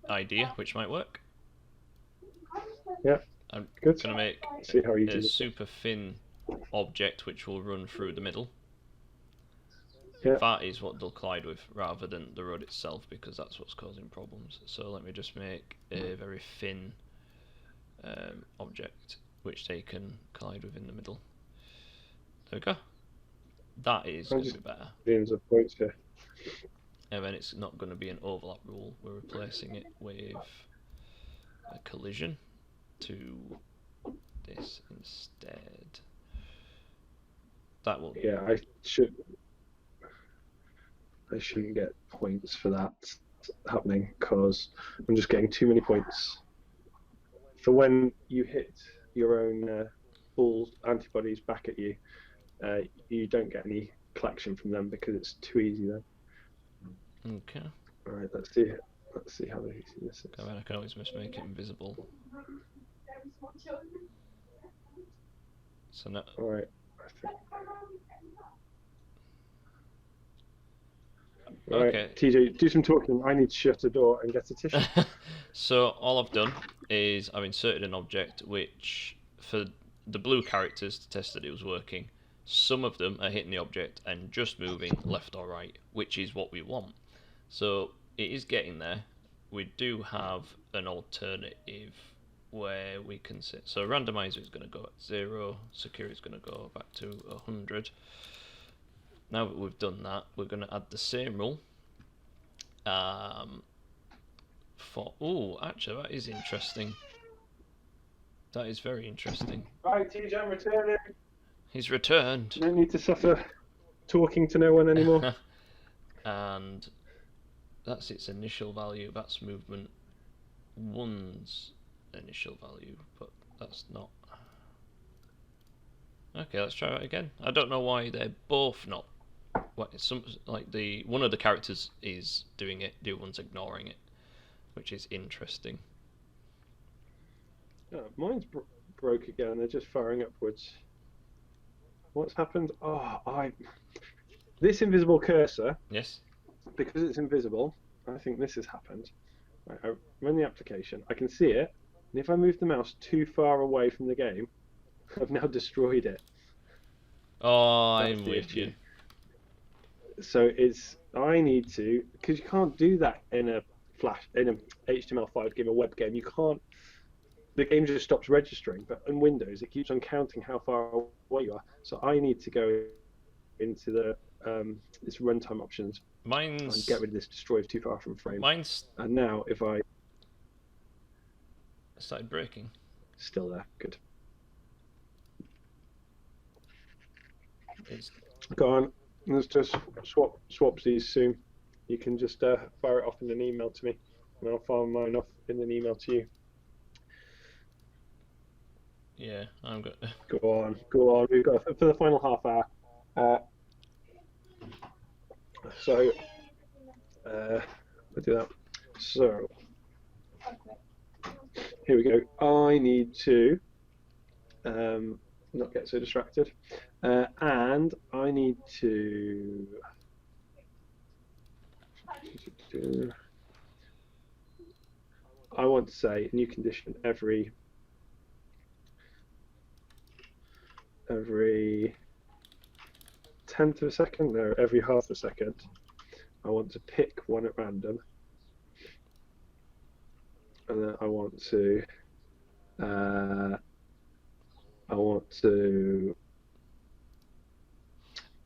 idea which might work. Yeah, I'm good. going to make See how you do a this. super thin object which will run through the middle. Yeah. That is what they'll collide with rather than the road itself, because that's what's causing problems. So let me just make a very thin object which they can collide with in the middle. There we go. That is going to be better. Millions of points here. And then it's not going to be an overlap rule. We're replacing it with a collision to this instead. That will. Yeah, I shouldn't get points for that happening because I'm just getting too many points. For when you hit your own ball antibodies back at you, you don't get any collection from them because it's too easy then. Okay. All right, let's see how easy this is. I mean, I can always just make it invisible. So now. All right. Okay. Right, TJ, do some talking. I need to shut a door and get a tissue. So all I've done is I've inserted an object which, for the blue characters, to test that it was working, some of them are hitting the object and just moving left or right, which is what we want. So it is getting there. We do have an alternative where we can sit. So randomizer is going to go at 0, security is going to go back to 100. Now that we've done that, we're going to add the same rule for... Oh, actually, that is interesting. That is very interesting. Right, TJ, I'm returning. He's returned. You don't need to suffer talking to no one anymore. And that's its initial value. That's movement 1's initial value, but that's not... Okay, let's try that again. I don't know why they're both not... one of the characters is doing it, the other one's ignoring it, which is interesting. Oh, mine's broke again. They're just firing upwards. What's happened? This invisible cursor. Yes. Because it's invisible, I think this has happened. Right, I run the application. I can see it, and if I move the mouse too far away from the game, I've now destroyed it. Oh, That's I'm the with issue. you. So I need to, because you can't do that in a HTML5 game, a web game. You can't. The game just stops registering. But in Windows, it keeps on counting how far away you are. So I need to go into the this runtime options and get rid of this destroy too far from frame. And now if I started breaking. Still there. Good. Go on. Let's just swap these soon. You can just fire it off in an email to me, and I'll fire mine off in an email to you. Yeah, I'm good. Go on. We've got for the final half hour. So we'll do that. So here we go. I need to not get so distracted, and I need to. I want to say new condition every every tenth of a second, no, every half a second. I want to pick one at random, and then I want to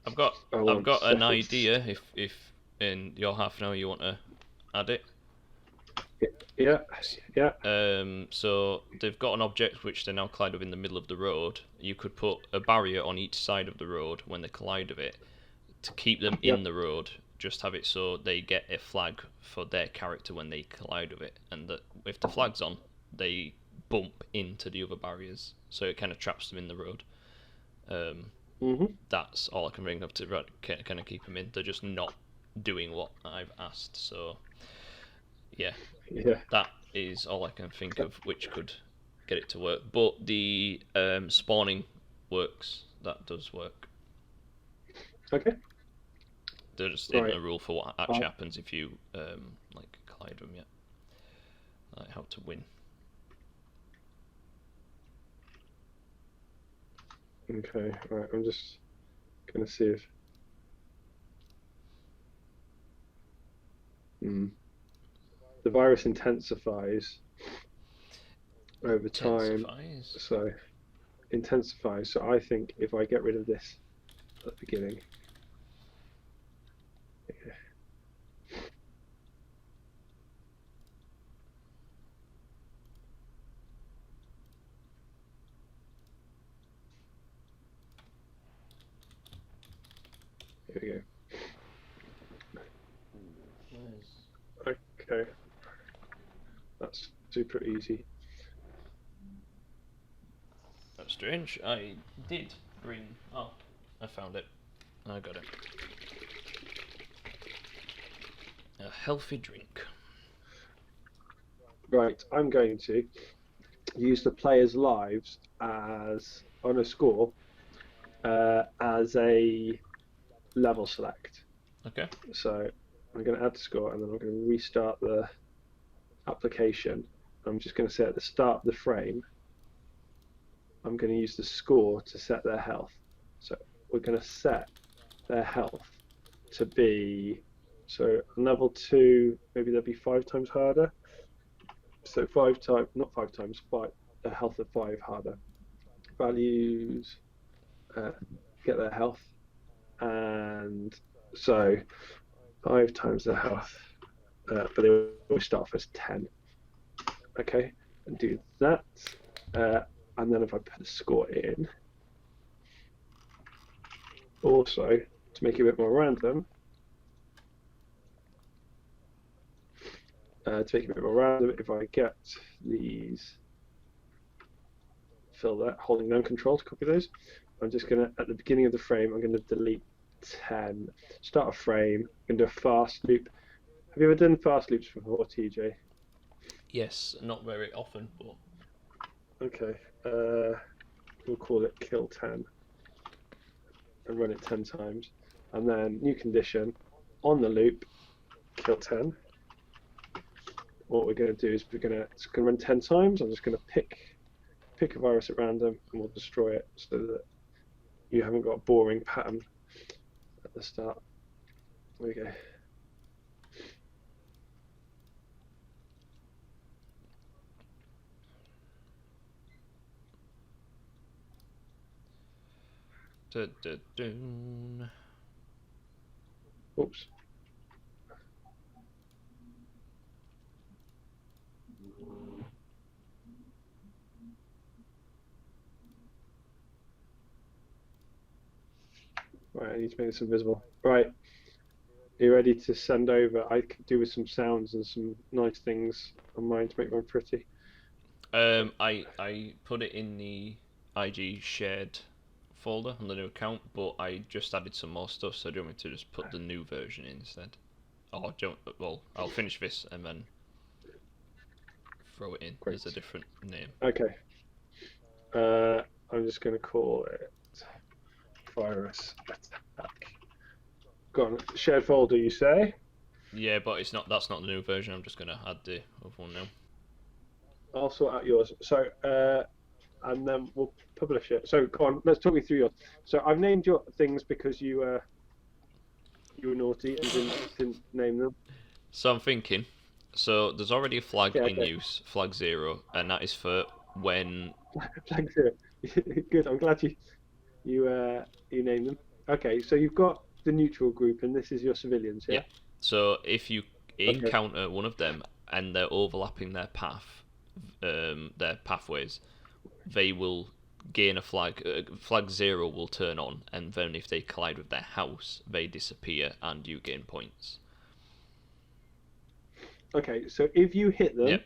I've got an idea. If in your half an hour you want to add it. Yeah. So they've got an object which they now collide with in the middle of the road. You could put a barrier on each side of the road when they collide with it to keep them in the road. Just have it so they get a flag for their character when they collide with it, and that if the flag's on, they bump into the other barriers, so it kind of traps them in the road. That's all I can bring up to kind of keep them in. They're just not doing what I've asked, so yeah. That is all I can think of which could get it to work. But the spawning works. That does work. Okay. There just isn't a rule for what actually happens if you like collide them yet. Like how to win. Okay, right, I'm just gonna see if the virus intensifies over time. So intensifies. So I think if I get rid of this at the beginning. Here we go. Okay. That's super easy. That's strange. I did bring... Oh, I found it. I got it. A healthy drink. Right, I'm going to use the players' lives as, on a score, as a level select. Okay. So I'm going to add score, and then I'm going to restart the application. I'm just going to say at the start of the frame, I'm going to use the score to set their health. So we're going to set their health to be, so level 2, maybe they'll be 5 times harder. So 5 times, not 5 times, 5, a health of 5 harder. Values, get their health, and so 5 times their health, but they always start off as 10. Okay, and do that, and then if I put a score in, also to make it a bit more random, if I get these, fill that, holding down control to copy those, I'm just going to, at the beginning of the frame, I'm going to delete 10. Start a frame, I'm going to do a fast loop. Have you ever done fast loops before, TJ? Yes, not very often, but... Okay, we'll call it kill 10 and run it 10 times. And then new condition, on the loop, kill 10. What we're going to do is it's going to run 10 times. I'm just going to pick a virus at random and we'll destroy it so that you haven't got a boring pattern at the start. There we go. Oops. Right, I need to make this invisible. Right. Are you ready to send over? I could do with some sounds and some nice things on mine to make mine pretty. I put it in the IG shared folder on the new account, but I just added some more stuff, so do you want me to just put the new version in instead? Or don't, well, I'll finish this and then throw it in as a different name. Okay. I'm just going to call it virus attack. Go on, shared folder, you say? Yeah, but it's not. That's not the new version. I'm just going to add the other one now. I'll sort out yours. So and then we'll publish it. So go on, let's talk me through yours. So I've named your things because you were naughty and didn't name them. So I'm thinking. So there's already a flag Yeah, in okay. use, flag 0, and that is for when. Thanks. Good. I'm glad you named them. Okay, so you've got the neutral group, and this is your civilians, yeah? So if you Okay. encounter one of them and they're overlapping their pathways, they will gain a flag. Flag 0 will turn on, and then if they collide with their house, they disappear, and you gain points. Okay, so if you hit them, Yep.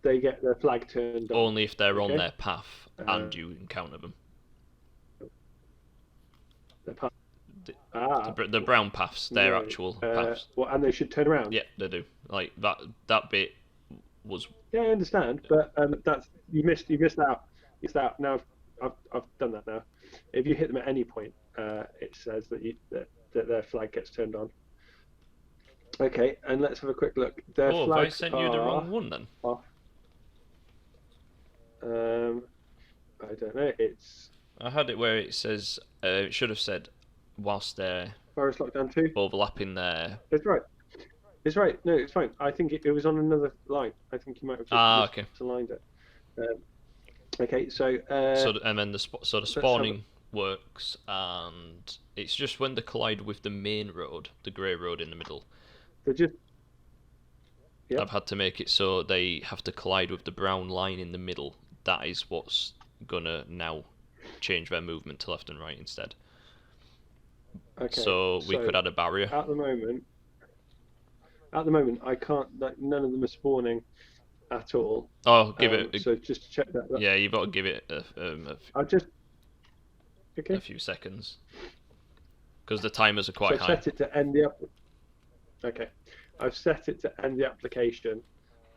they get their flag turned on. Only if they're on Okay. their path and you encounter them. Their path. The brown paths, their actual paths. Well, and they should turn around. Yeah, they do. Like that bit was. Yeah, I understand, but that's you missed out. You missed out. Now I've done that now. If you hit them at any point, it says that their flag gets turned on. Okay, and let's have a quick look. Their Oh, have I flags sent you the wrong one then? off. I don't know. It's I had it where it says it should have said whilst they're virus lockdown 2. overlapping their. It's right. It's right. No, it's fine. I think it was on another line. I think you might have just Okay. misaligned it. Okay, so. And then the spawning works, and it's just when they collide with the main road, the grey road in the middle. They're just. Yep. I've had to make it so they have to collide with the brown line in the middle. That is what's gonna now change their movement to left and right instead. Okay. So we could add a barrier. At the moment, I can't. None of them are spawning at all. Oh, give it. So just to check that. Yeah, you've got to give it I'll just. Okay. a few seconds because the timers are quite so high. Set it to end the. Okay, I've set it to end the application.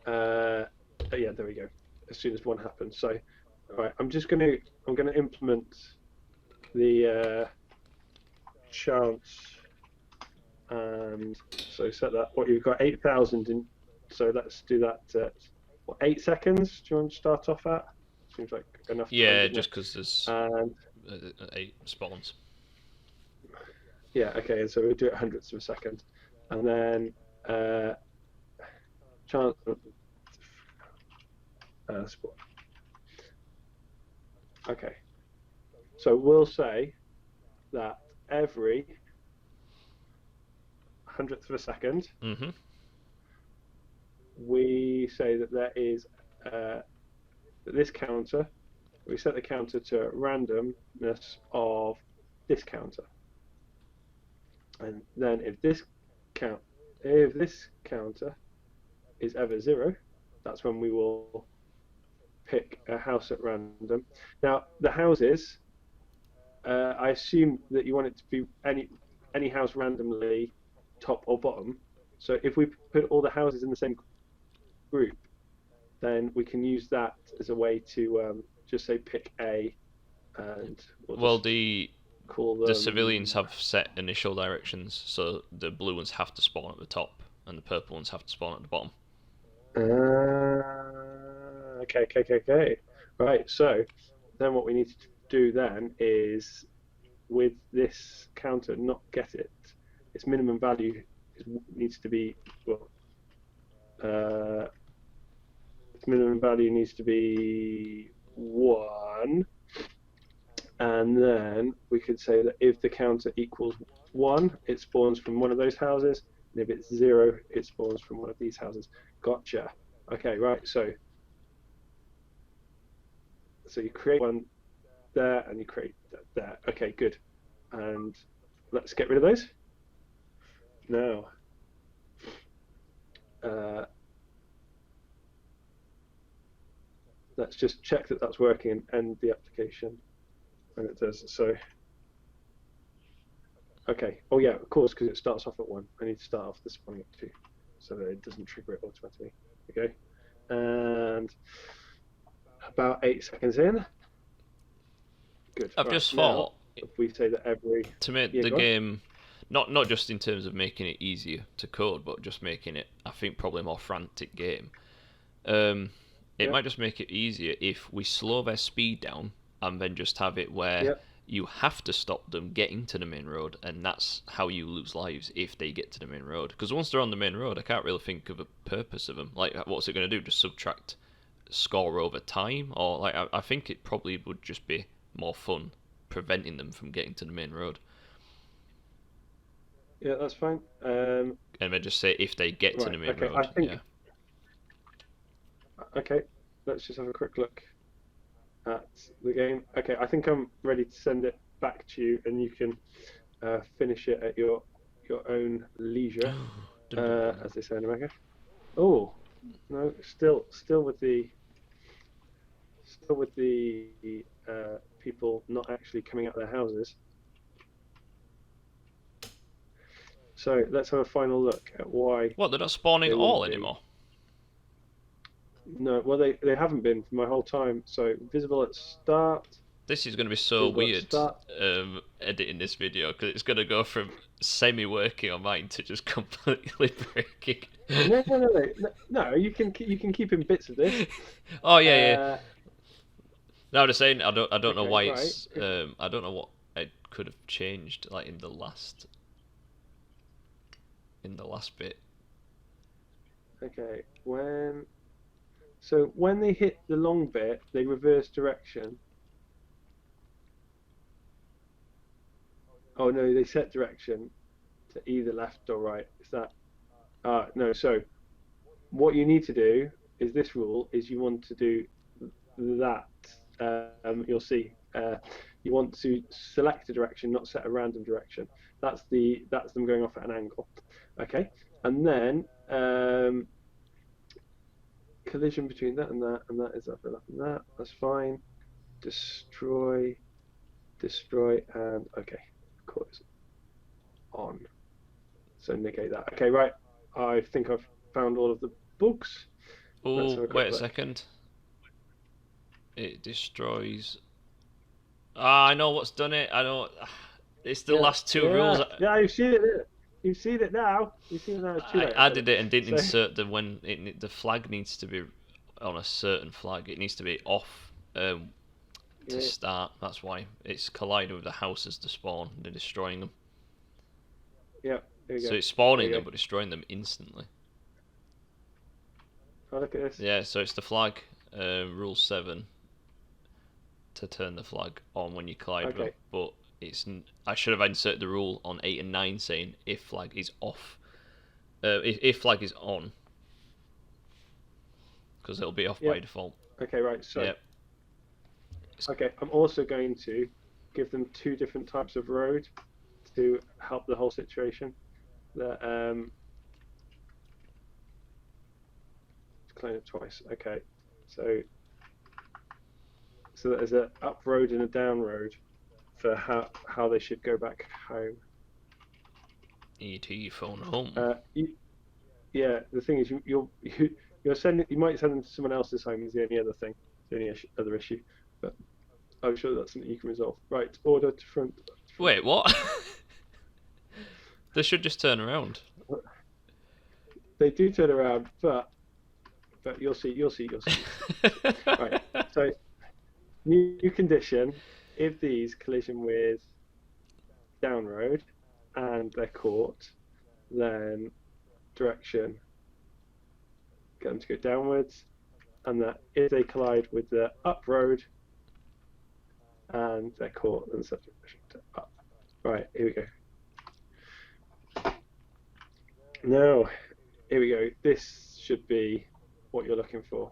Yeah, there we go. As soon as one happens. So, all right, I'm gonna implement the chance. And so set that. What you've got 8,000 in. So let's do that. 8 seconds? Do you want to start off at? Seems like enough. Yeah, time, just because there's 8 spawns. Yeah. Okay. And so we'll do it hundredths of a second, and then chance. Spawn. Okay. So we'll say that every hundredth of a second, we say that there is this counter. We set the counter to randomness of this counter, and then if this counter is ever 0, that's when we will pick a house at random. Now the houses, I assume that you want it to be any house randomly, top or bottom. So if we put all the houses in the same group, then we can use that as a way to just say pick A, and call them. The civilians have set initial directions, so the blue ones have to spawn at the top, and the purple ones have to spawn at the bottom. Okay. Right. So then what we need to do then is, with this counter, not get it. Its minimum value needs to be its minimum value needs to be 1, and then we could say that if the counter equals 1, it spawns from one of those houses, and if it's 0, it spawns from one of these houses. Gotcha. Okay, right. So you create one there, and you create that there. Okay, good. And let's get rid of those. Now, let's just check that that's working and end the application. And it does. So, okay. Oh yeah, of course, because it starts off at 1. I need to start off the spawning at 2, so that it doesn't trigger it automatically. Okay. And about 8 seconds in. Good. I've just thought, if we say that to make the game, not just in terms of making it easier to code, but just making it, I think, probably a more frantic game. It Yeah. might just make it easier if we slow their speed down and then just have it where Yeah. you have to stop them getting to the main road, and that's how you lose lives if they get to the main road. Because once they're on the main road, I can't really think of a purpose of them. Like, what's it going to do? Just subtract score over time? Or, like, I think it probably would just be more fun preventing them from getting to the main road. Yeah, that's fine. And then just say if they get to Right. the main Okay. road. I think. Yeah. Okay. Let's just have a quick look at the game. Okay. I think I'm ready to send it back to you, and you can finish it at your own leisure, Dun, dun, dun. as they say in America. Oh no, still with the people not actually coming out of their houses. So let's have a final look at why. What, they're not spawning They at all wouldn't be. anymore? No, well they haven't been for my whole time. So visible at start. This is going to be so Visible at weird, start. editing this video, because it's going to go from semi-working on mine to just completely breaking. No. You can keep in bits of this. Oh yeah. No, I'm just saying, I don't know Okay, why right. it's I don't know what it could have changed, like in the last bit. Okay, when they hit the long bit, they reverse direction. Oh no, they set direction to either left or right. Is that? No. So what you need to do is this rule is you want to do that. You'll see. You want to select a direction, not set a random direction. That's them going off at an angle. Okay, and then collision between that and that is overlapping that. That's fine. Destroy, and okay, cause on. So negate that. Okay, right. I think I've found all of the bugs. Oh, wait a second. It destroys. Ah, I know what's done it. I know. It's the last two rules. Yeah, you've seen it. You've seen it now. You've seen it now. It's too late. I added it and didn't insert the when the flag needs to be on a certain flag. It needs to be off to start. That's why it's colliding with the houses to spawn. They're destroying them. Yeah. There you go. So it's spawning them but destroying them instantly. Oh, look at this. Yeah. So it's the flag. Rule 7. To turn the flag on when you collide with them, but I should have inserted the rule on 8 and 9 saying if flag is off, if flag is on, because it'll be off by default. Okay, right. So, okay, I'm also going to give them 2 different types of road to help the whole situation. Decline it twice. Okay, so there's an up road and a down road for how they should go back home. ET phone home. Yeah, the thing is, you might send them to someone else's home. Is the only other thing, the only other issue. But I'm sure that's something you can resolve. Right, order to front. Wait, what? They should just turn around. They do turn around, but you'll see. Right, so. New condition, if these collision with down road and they're caught, then direction, get them to go downwards, and that if they collide with the up road and they're caught, then set direction to up. Right, here we go. Now, here we go. This should be what you're looking for.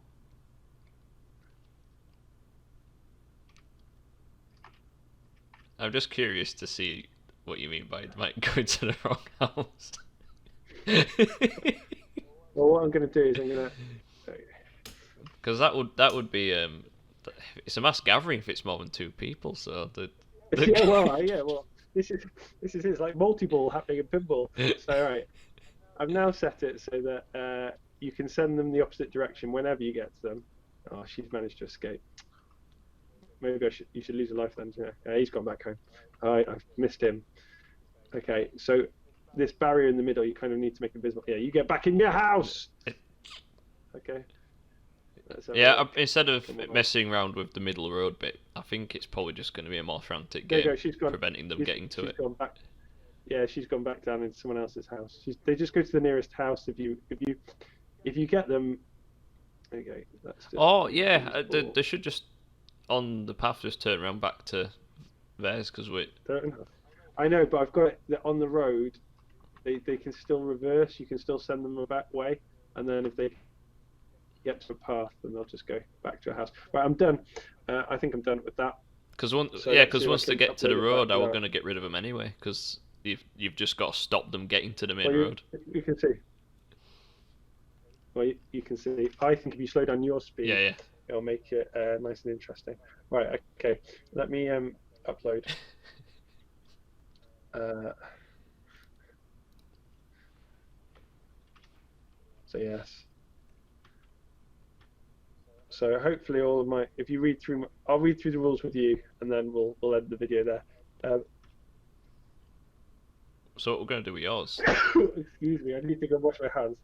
I'm just curious to see what you mean by it might go to the wrong house. Well, what I'm going to do is I'm going to... Because that would be it's a mass gathering if it's more than 2 people. So yeah, well, this is it's like multi-ball happening in pinball. So right, I've now set it so that you can send them the opposite direction whenever you get to them. Oh, she's managed to escape. Maybe you should lose a life then. Yeah, he's gone back home. I've missed him. Okay, so this barrier in the middle, you kind of need to make it visible. Yeah, you get back in your house. Okay. Let's have a Yeah, look. instead of Come on. messing around with the middle road bit, I think it's probably just going to be a more frantic There you game, go. She's gone. preventing them getting to She's it. gone back. Yeah, she's gone back down into someone else's house. They just go to the nearest house. If you get them, there you go. That's just Oh yeah, four. they should just on the path just turn around back to theirs because we. I know, but I've got it on the road. They can still reverse. You can still send them a back way, and then if they get to a path, then they'll just go back to a house. Right, I'm done. I think I'm done with that. Because So let's see if I once they can get to the upload it road, back I was now. going to get rid of them anyway. Because you've just got to stop them getting to the main Well, road. you can see. Well, you can see. I think if you slow down your speed, Yeah. it'll make it nice and interesting. Right. Okay. Let me upload. So yes. So hopefully all of my, if you read through, I'll read through the rules with you, and then we'll end the video there. So what we're going to do with yours? Excuse me, I need to go wash my hands.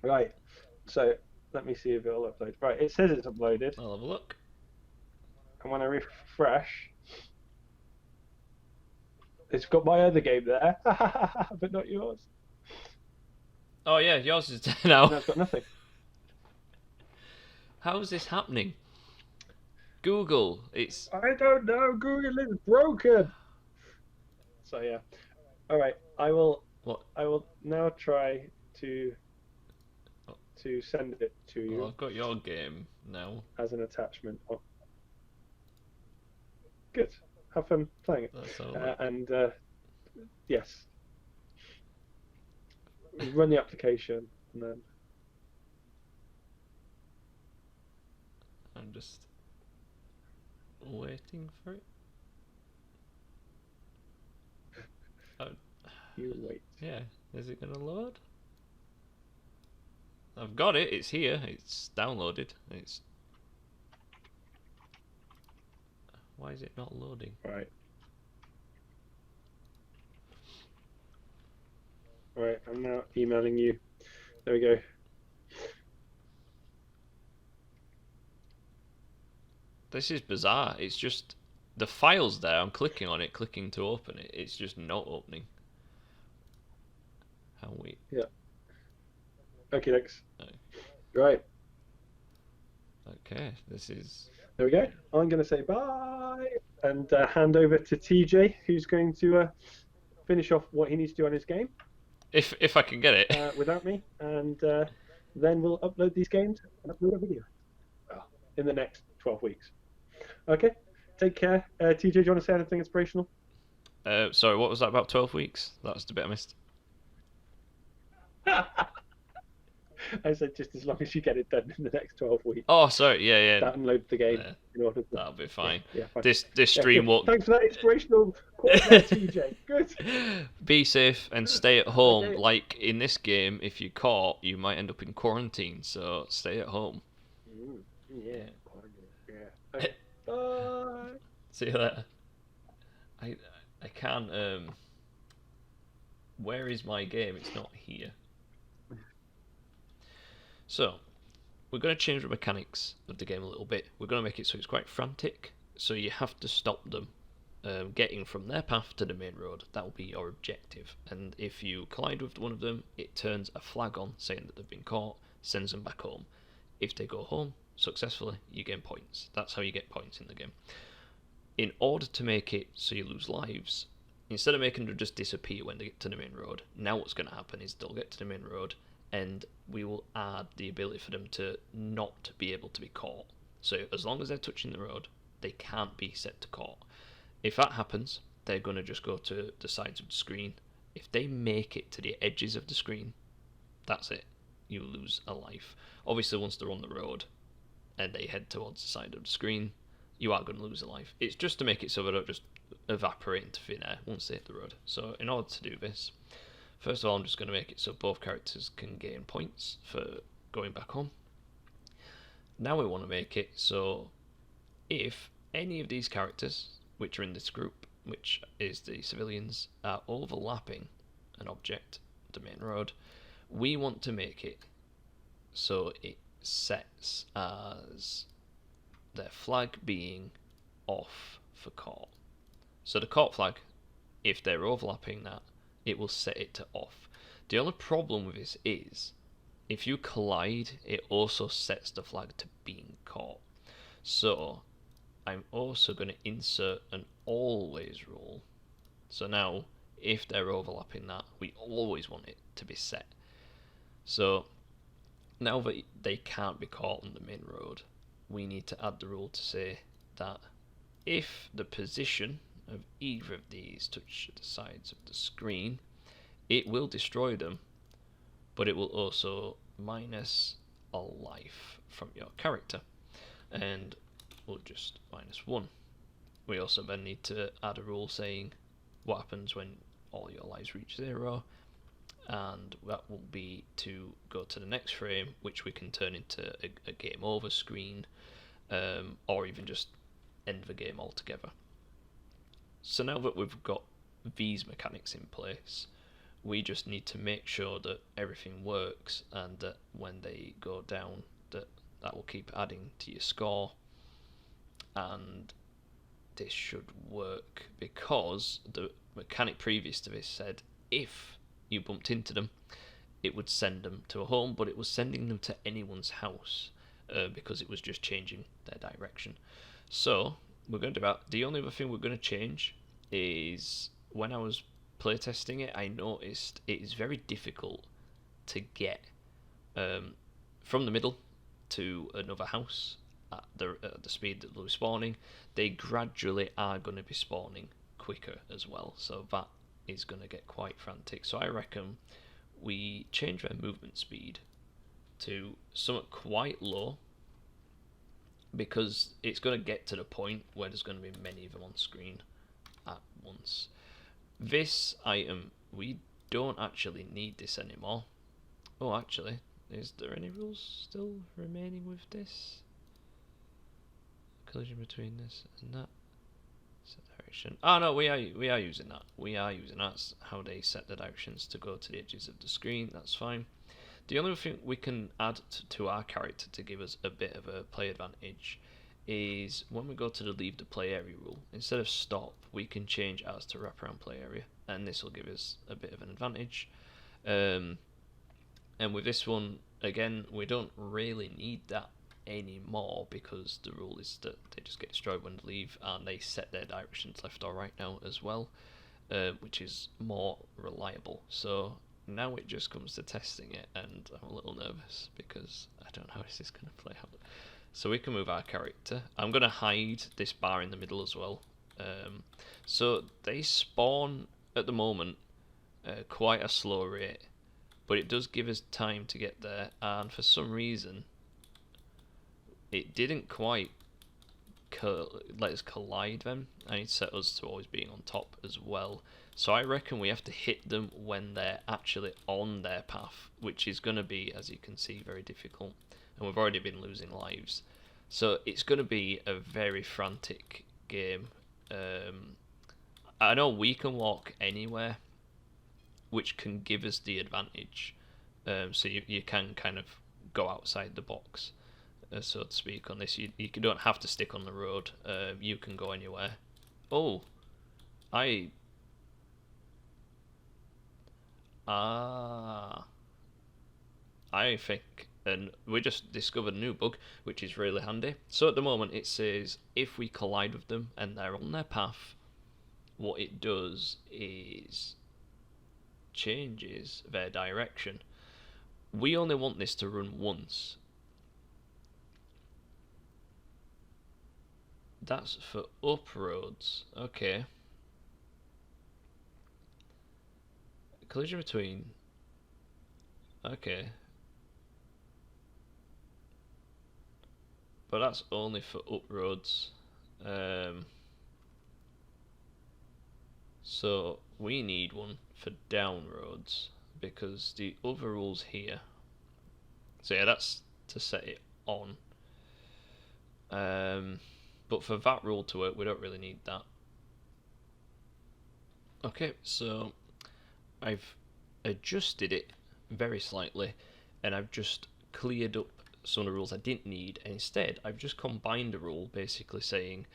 Right. So let me see if it'll upload. Right. It says it's uploaded, I'll have a look. and when I refresh, it's got my other game there, but not yours. Oh yeah, yours is there now. No, it's got nothing. How is this happening? Google, it's. I don't know. Google is broken. So yeah. All right. I will. What? I will now try to send it to you. Well, I've got your game now. As an attachment. Oh. Good. Have fun playing it. That's all. And yes. Run the application and then. I'm just waiting for it. Oh. You wait. Yeah, is it gonna load? I've got it. It's here. It's downloaded. It's. Why is it not loading? Right. Right. I'm now emailing you. There we go. This is bizarre. It's just the file's there. I'm clicking on it, clicking to open it. It's just not opening. How weird. Yeah. Okay, thanks. No. Right. Okay, this is. There we go. I'm going to say bye and hand over to TJ, who's going to finish off what he needs to do on his game. If I can get it. Without me, and then we'll upload these games and upload a video in the next 12 weeks. Okay, take care. TJ, do you want to say anything inspirational? Sorry, what was that about 12 weeks? That was the bit I missed. I said just as long as you get it done in the next 12 weeks. Oh, sorry, yeah. Download the game in order to... That'll be fine. Yeah, fine. This stream won't. Thanks for that inspirational quote there, TJ. Good. Be safe and stay at home. Okay. Like in this game, if you're caught, you might end up in quarantine. So stay at home. Yeah. Yeah. Okay. Bye. See you later. I can't. Where is my game? It's not here. So, we're going to change the mechanics of the game a little bit. We're going to make it so it's quite frantic. So you have to stop them getting from their path to the main road. That will be your objective. And if you collide with one of them, it turns a flag on saying that they've been caught, sends them back home. If they go home successfully, you gain points. That's how you get points in the game. In order to make it so you lose lives, instead of making them just disappear when they get to the main road, now what's going to happen is they'll get to the main road and we will add the ability for them to not be able to be caught. So as long as they're touching the road, they can't be set to caught. If that happens, they're going to just go to the sides of the screen. If they make it to the edges of the screen, that's it. You lose a life. Obviously, once they're on the road and they head towards the side of the screen, you are going to lose a life. It's just to make it so they don't just evaporate into thin air once they hit the road. So in order to do this, first of all, I'm just going to make it so both characters can gain points for going back home. Now we want to make it so if any of these characters, which are in this group, which is the civilians, are overlapping an object, the main road, we want to make it so sets as their flag being off for court. So the court flag, if they're overlapping that, it will set it to off. The only problem with this is, if you collide, it also sets the flag to being caught. So I'm also going to insert an always rule. So now, if they're overlapping that, we always want it to be set. So now that they can't be caught on the main road, we need to add the rule to say that if the position of either of these touch the sides of the screen, it will destroy them, but it will also minus a life from your character, and we'll just -1. We also then need to add a rule saying what happens when all your lives reach 0, and that will be to go to the next frame, which we can turn into a game over screen, or even just end the game altogether. So now that we've got these mechanics in place, we just need to make sure that everything works, and that when they go down, that will keep adding to your score. And this should work, because the mechanic previous to this said if you bumped into them, it would send them to a home, but it was sending them to anyone's house, because it was just changing their direction. So we're going to do that. The only other thing we're going to change is, when I was playtesting it, I noticed it is very difficult to get from the middle to another house at the speed that they'll be spawning. They gradually are going to be spawning quicker as well, so that is going to get quite frantic. So I reckon we change their movement speed to somewhat quite low, because it's going to get to the point where there's going to be many of them on screen at once. This item, we don't actually need this anymore. Oh, actually, is there any rules still remaining with this? Collision between this and that. Set direction. Oh no, we are using that. We are using that. That's how they set the directions to go to the edges of the screen. That's fine. The only thing we can add to our character to give us a bit of a play advantage is when we go to the leave the play area rule, instead of stop, we can change ours to wraparound play area, and this will give us a bit of an advantage. And with this one, again, we don't really need that anymore, because the rule is that they just get destroyed when they leave, and they set their directions left or right now as well, which is more reliable. So now it just comes to testing it, and I'm a little nervous because I don't know how this is going to play out. So we can move our character. I'm going to hide this bar in the middle as well. So they spawn at the moment quite a slow rate, but it does give us time to get there, and for some reason it didn't quite let us collide them, and it set us to always being on top as well. So I reckon we have to hit them when they're actually on their path, which is going to be, as you can see, very difficult, and we've already been losing lives. So it's going to be a very frantic game. I know we can walk anywhere, which can give us the advantage. So you can kind of go outside the box, so to speak, on this. You don't have to stick on the road. You can go anywhere. Oh, I think, and we just discovered a new bug, which is really handy. So at the moment it says if we collide with them and they're on their path, what it does is changes their direction. We only want this to run once. That's for up roads. Okay. Collision between. Okay. But that's only for up roads. So we need one for down roads, because the other rules here. So yeah, that's to set it on. But for that rule to work, we don't really need that. Okay, so I've adjusted it very slightly, and I've just cleared up some of the rules I didn't need, and instead I've just combined a rule basically saying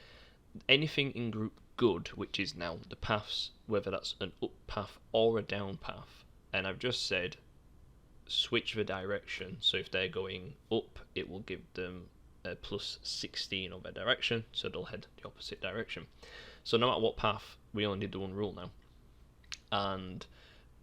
anything in group good, which is now the paths, whether that's an up path or a down path, and I've just said switch the direction. So if they're going up, it will give them a plus 16 on their direction, so they'll head the opposite direction. So no matter what path, we only need the one rule now. And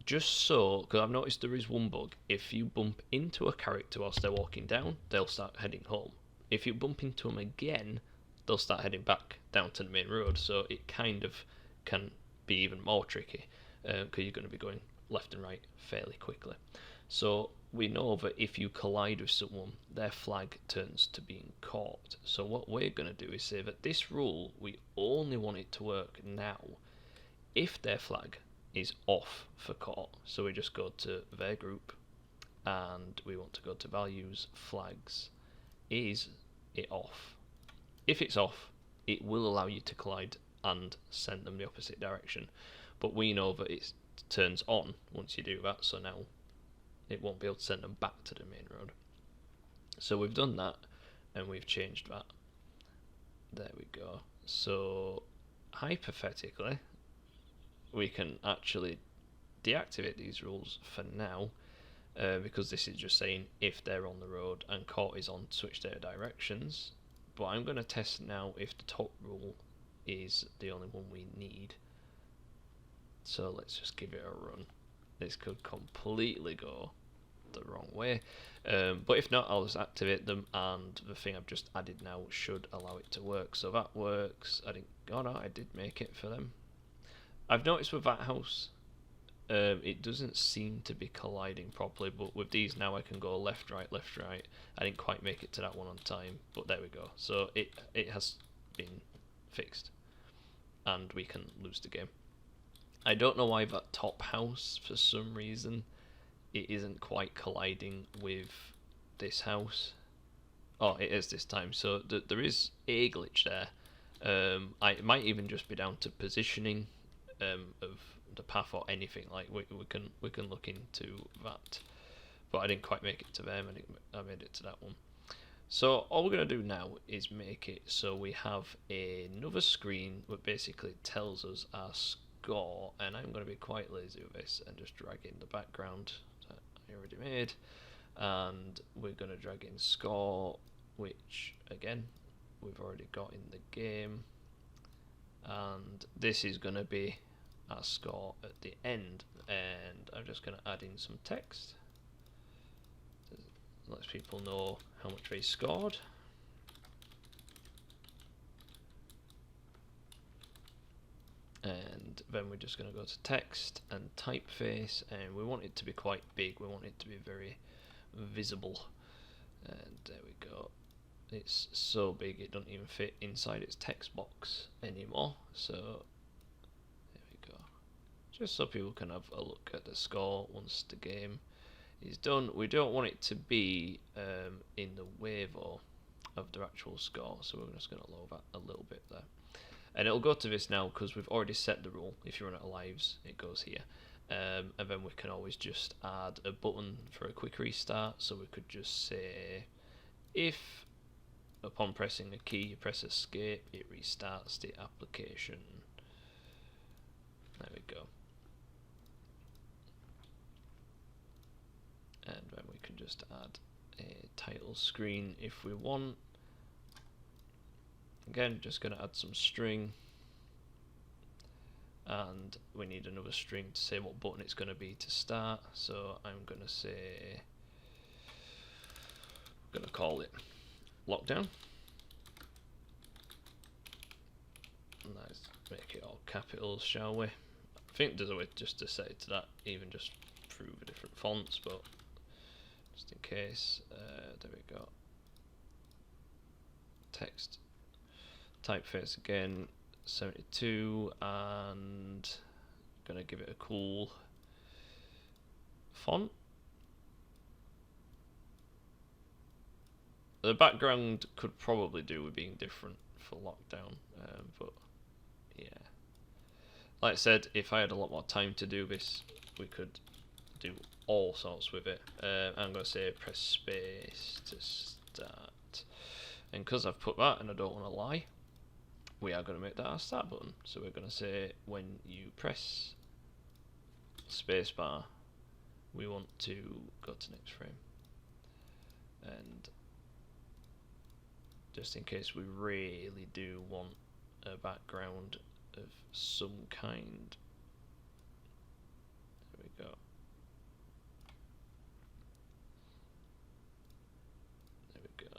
just so, because I've noticed there is one bug, if you bump into a character whilst they're walking down, they'll start heading home. If you bump into them again, they'll start heading back down to the main road, so it kind of can be even more tricky, because you're going to be going left and right fairly quickly. So we know that if you collide with someone, their flag turns to being caught. So what we're going to do is say that this rule, we only want it to work now if their flag is off for caught. So we just go to their group, and we want to go to values, flags. Is it off? If it's off, it will allow you to collide and send them the opposite direction. But we know that it turns on once you do that, so now it won't be able to send them back to the main road. So we've done that, and we've changed that. There we go. So hypothetically, we can actually deactivate these rules for now, because this is just saying if they're on the road and caught is on, switch their directions. But I'm going to test now if the top rule is the only one we need. So let's just give it a run. This could completely go the wrong way, but if not, I'll just activate them, and the thing I've just added now should allow it to work. So that works. I did make it for them. I've noticed with that house, it doesn't seem to be colliding properly, but with these now I can go left, right, left, right. I didn't quite make it to that one on time, but there we go. So it has been fixed, and we can lose the game. I don't know why that top house, for some reason, it isn't quite colliding with this house. Oh, it is this time. So there is a glitch there. It might even just be down to positioning of the path or anything. Like we can look into that. But I didn't quite make it to them. I made it to that one. So all we're going to do now is make it so we have another screen that basically tells us our score, and I'm going to be quite lazy with this and just drag in the background that I already made, and we're going to drag in score, which again we've already got in the game, and this is going to be our score at the end, and I'm just going to add in some text. Lets people know how much they scored. And then we're just going to go to text and typeface, and we want it to be quite big, we want it to be very visible, and there we go. It's so big it doesn't even fit inside its text box anymore, so there we go, just so people can have a look at the score once the game is done. We don't want it to be in the way though of the actual score, so we're just going to lower that a little bit there. And it'll go to this now because we've already set the rule. If you run out of lives, it goes here. And then we can always just add a button for a quick restart. So we could just say, if upon pressing a key you press escape, it restarts the application. There we go. And then we can just add a title screen if we want. Again, just going to add some string, and we need another string to say what button it's going to be to start. So I'm going to say, I'm going to call it lockdown. Let's make it all capitals, shall we? I think there's a way just to set it to that, even just through the different fonts, but just in case, there we go. Text. Typeface again, 72, and gonna give it a cool font. The background could probably do with being different for lockdown, but yeah. Like I said, if I had a lot more time to do this, we could do all sorts with it. I'm gonna say press space to restart. And because I've put that and I don't want to lie, we are going to make that our start button. So we're going to say when you press spacebar, we want to go to next frame. And just in case we really do want a background of some kind, there we go. There we go.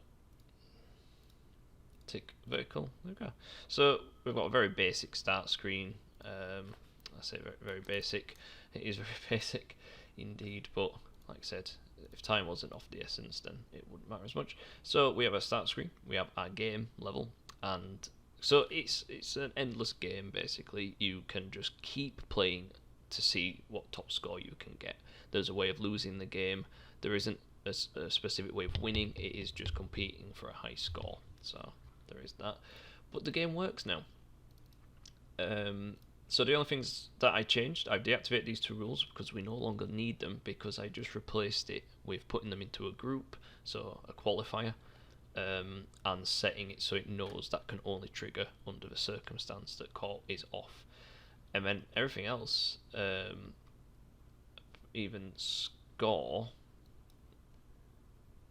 Tick vehicle. There we go. So we've got a very basic start screen. I say very, very basic. It is very basic indeed, but like I said, if time wasn't of the essence, then it wouldn't matter as much. So we have a start screen, we have our game level, and so it's an endless game basically. You can just keep playing to see what top score you can get. There's a way of losing the game. There isn't a specific way of winning. It is just competing for a high score. So there is that. But the game works now. So the only things that I changed, I've deactivated these two rules because we no longer need them, because I just replaced it with putting them into a group, so a qualifier, and setting it so it knows that can only trigger under the circumstance that call is off. And then everything else, even score,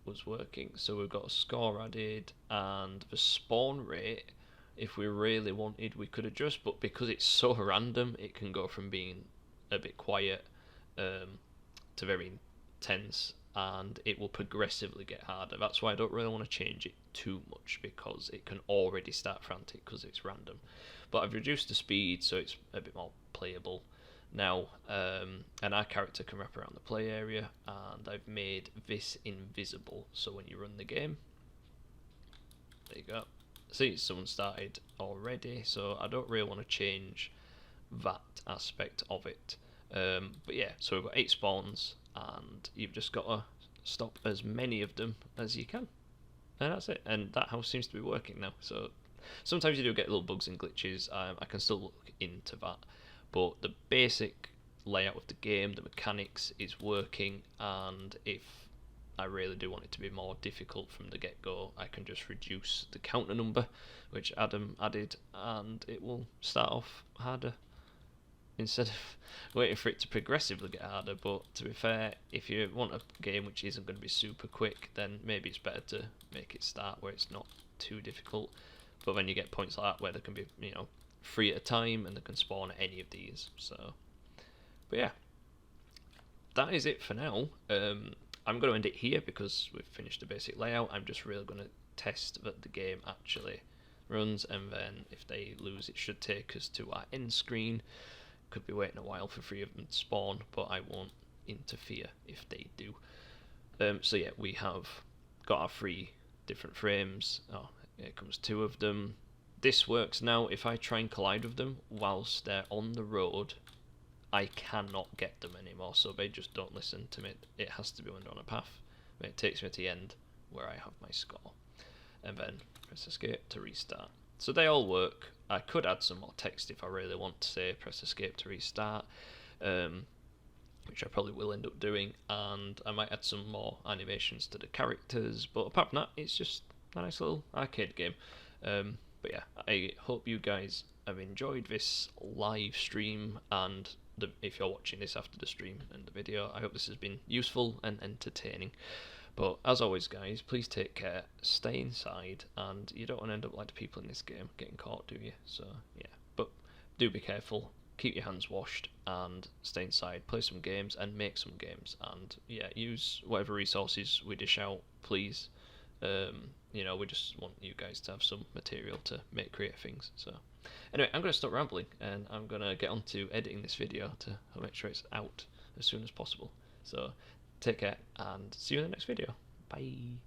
was working. So we've got a score added, and the spawn rate, if we really wanted, we could adjust, but because it's so random, it can go from being a bit quiet to very intense, and it will progressively get harder. That's why I don't really want to change it too much, because it can already start frantic because it's random. But I've reduced the speed so it's a bit more playable now, and our character can wrap around the play area, and I've made this invisible, so when you run the game, there you go. See, someone started already, so I don't really want to change that aspect of it. But yeah, so we've got 8 spawns, and you've just got to stop as many of them as you can, and that's it. And that house seems to be working now. So sometimes you do get little bugs and glitches. I can still look into that, but the basic layout of the game, the mechanics, is working. And if I really do want it to be more difficult from the get-go, I can just reduce the counter number, which Adam added, and it will start off harder instead of waiting for it to progressively get harder. But to be fair, if you want a game which isn't going to be super quick, then maybe it's better to make it start where it's not too difficult. But then you get points like that where there can be, 3 at a time, and they can spawn at any of these. So, but yeah, that is it for now. I'm going to end it here because we've finished the basic layout. I'm just really going to test that the game actually runs, and then if they lose, it should take us to our end screen. Could be waiting a while for 3 of them to spawn, but I won't interfere if they do. So yeah, we have got our 3 different frames. Oh, here comes 2 of them. This works now. If I try and collide with them whilst they're on the road, I cannot get them anymore, so they just don't listen to me. It has to be when they're on a path. It takes me to the end where I have my score, and then press escape to restart. So they all work. I could add some more text if I really want to say press escape to restart, which I probably will end up doing, and I might add some more animations to the characters, but apart from that, it's just a nice little arcade game. But yeah, I hope you guys have enjoyed this live stream, and if you're watching this after the stream and the video, I hope this has been useful and entertaining. But as always, guys, please take care, stay inside, and you don't want to end up like the people in this game getting caught, do you? So yeah, but do be careful, keep your hands washed, and stay inside, play some games, and make some games, and yeah, use whatever resources we dish out, please. We just want you guys to have some material to make creative things. So anyway, I'm going to stop rambling, and I'm going to get on to editing this video to make sure it's out as soon as possible. So take care, and see you in the next video. Bye.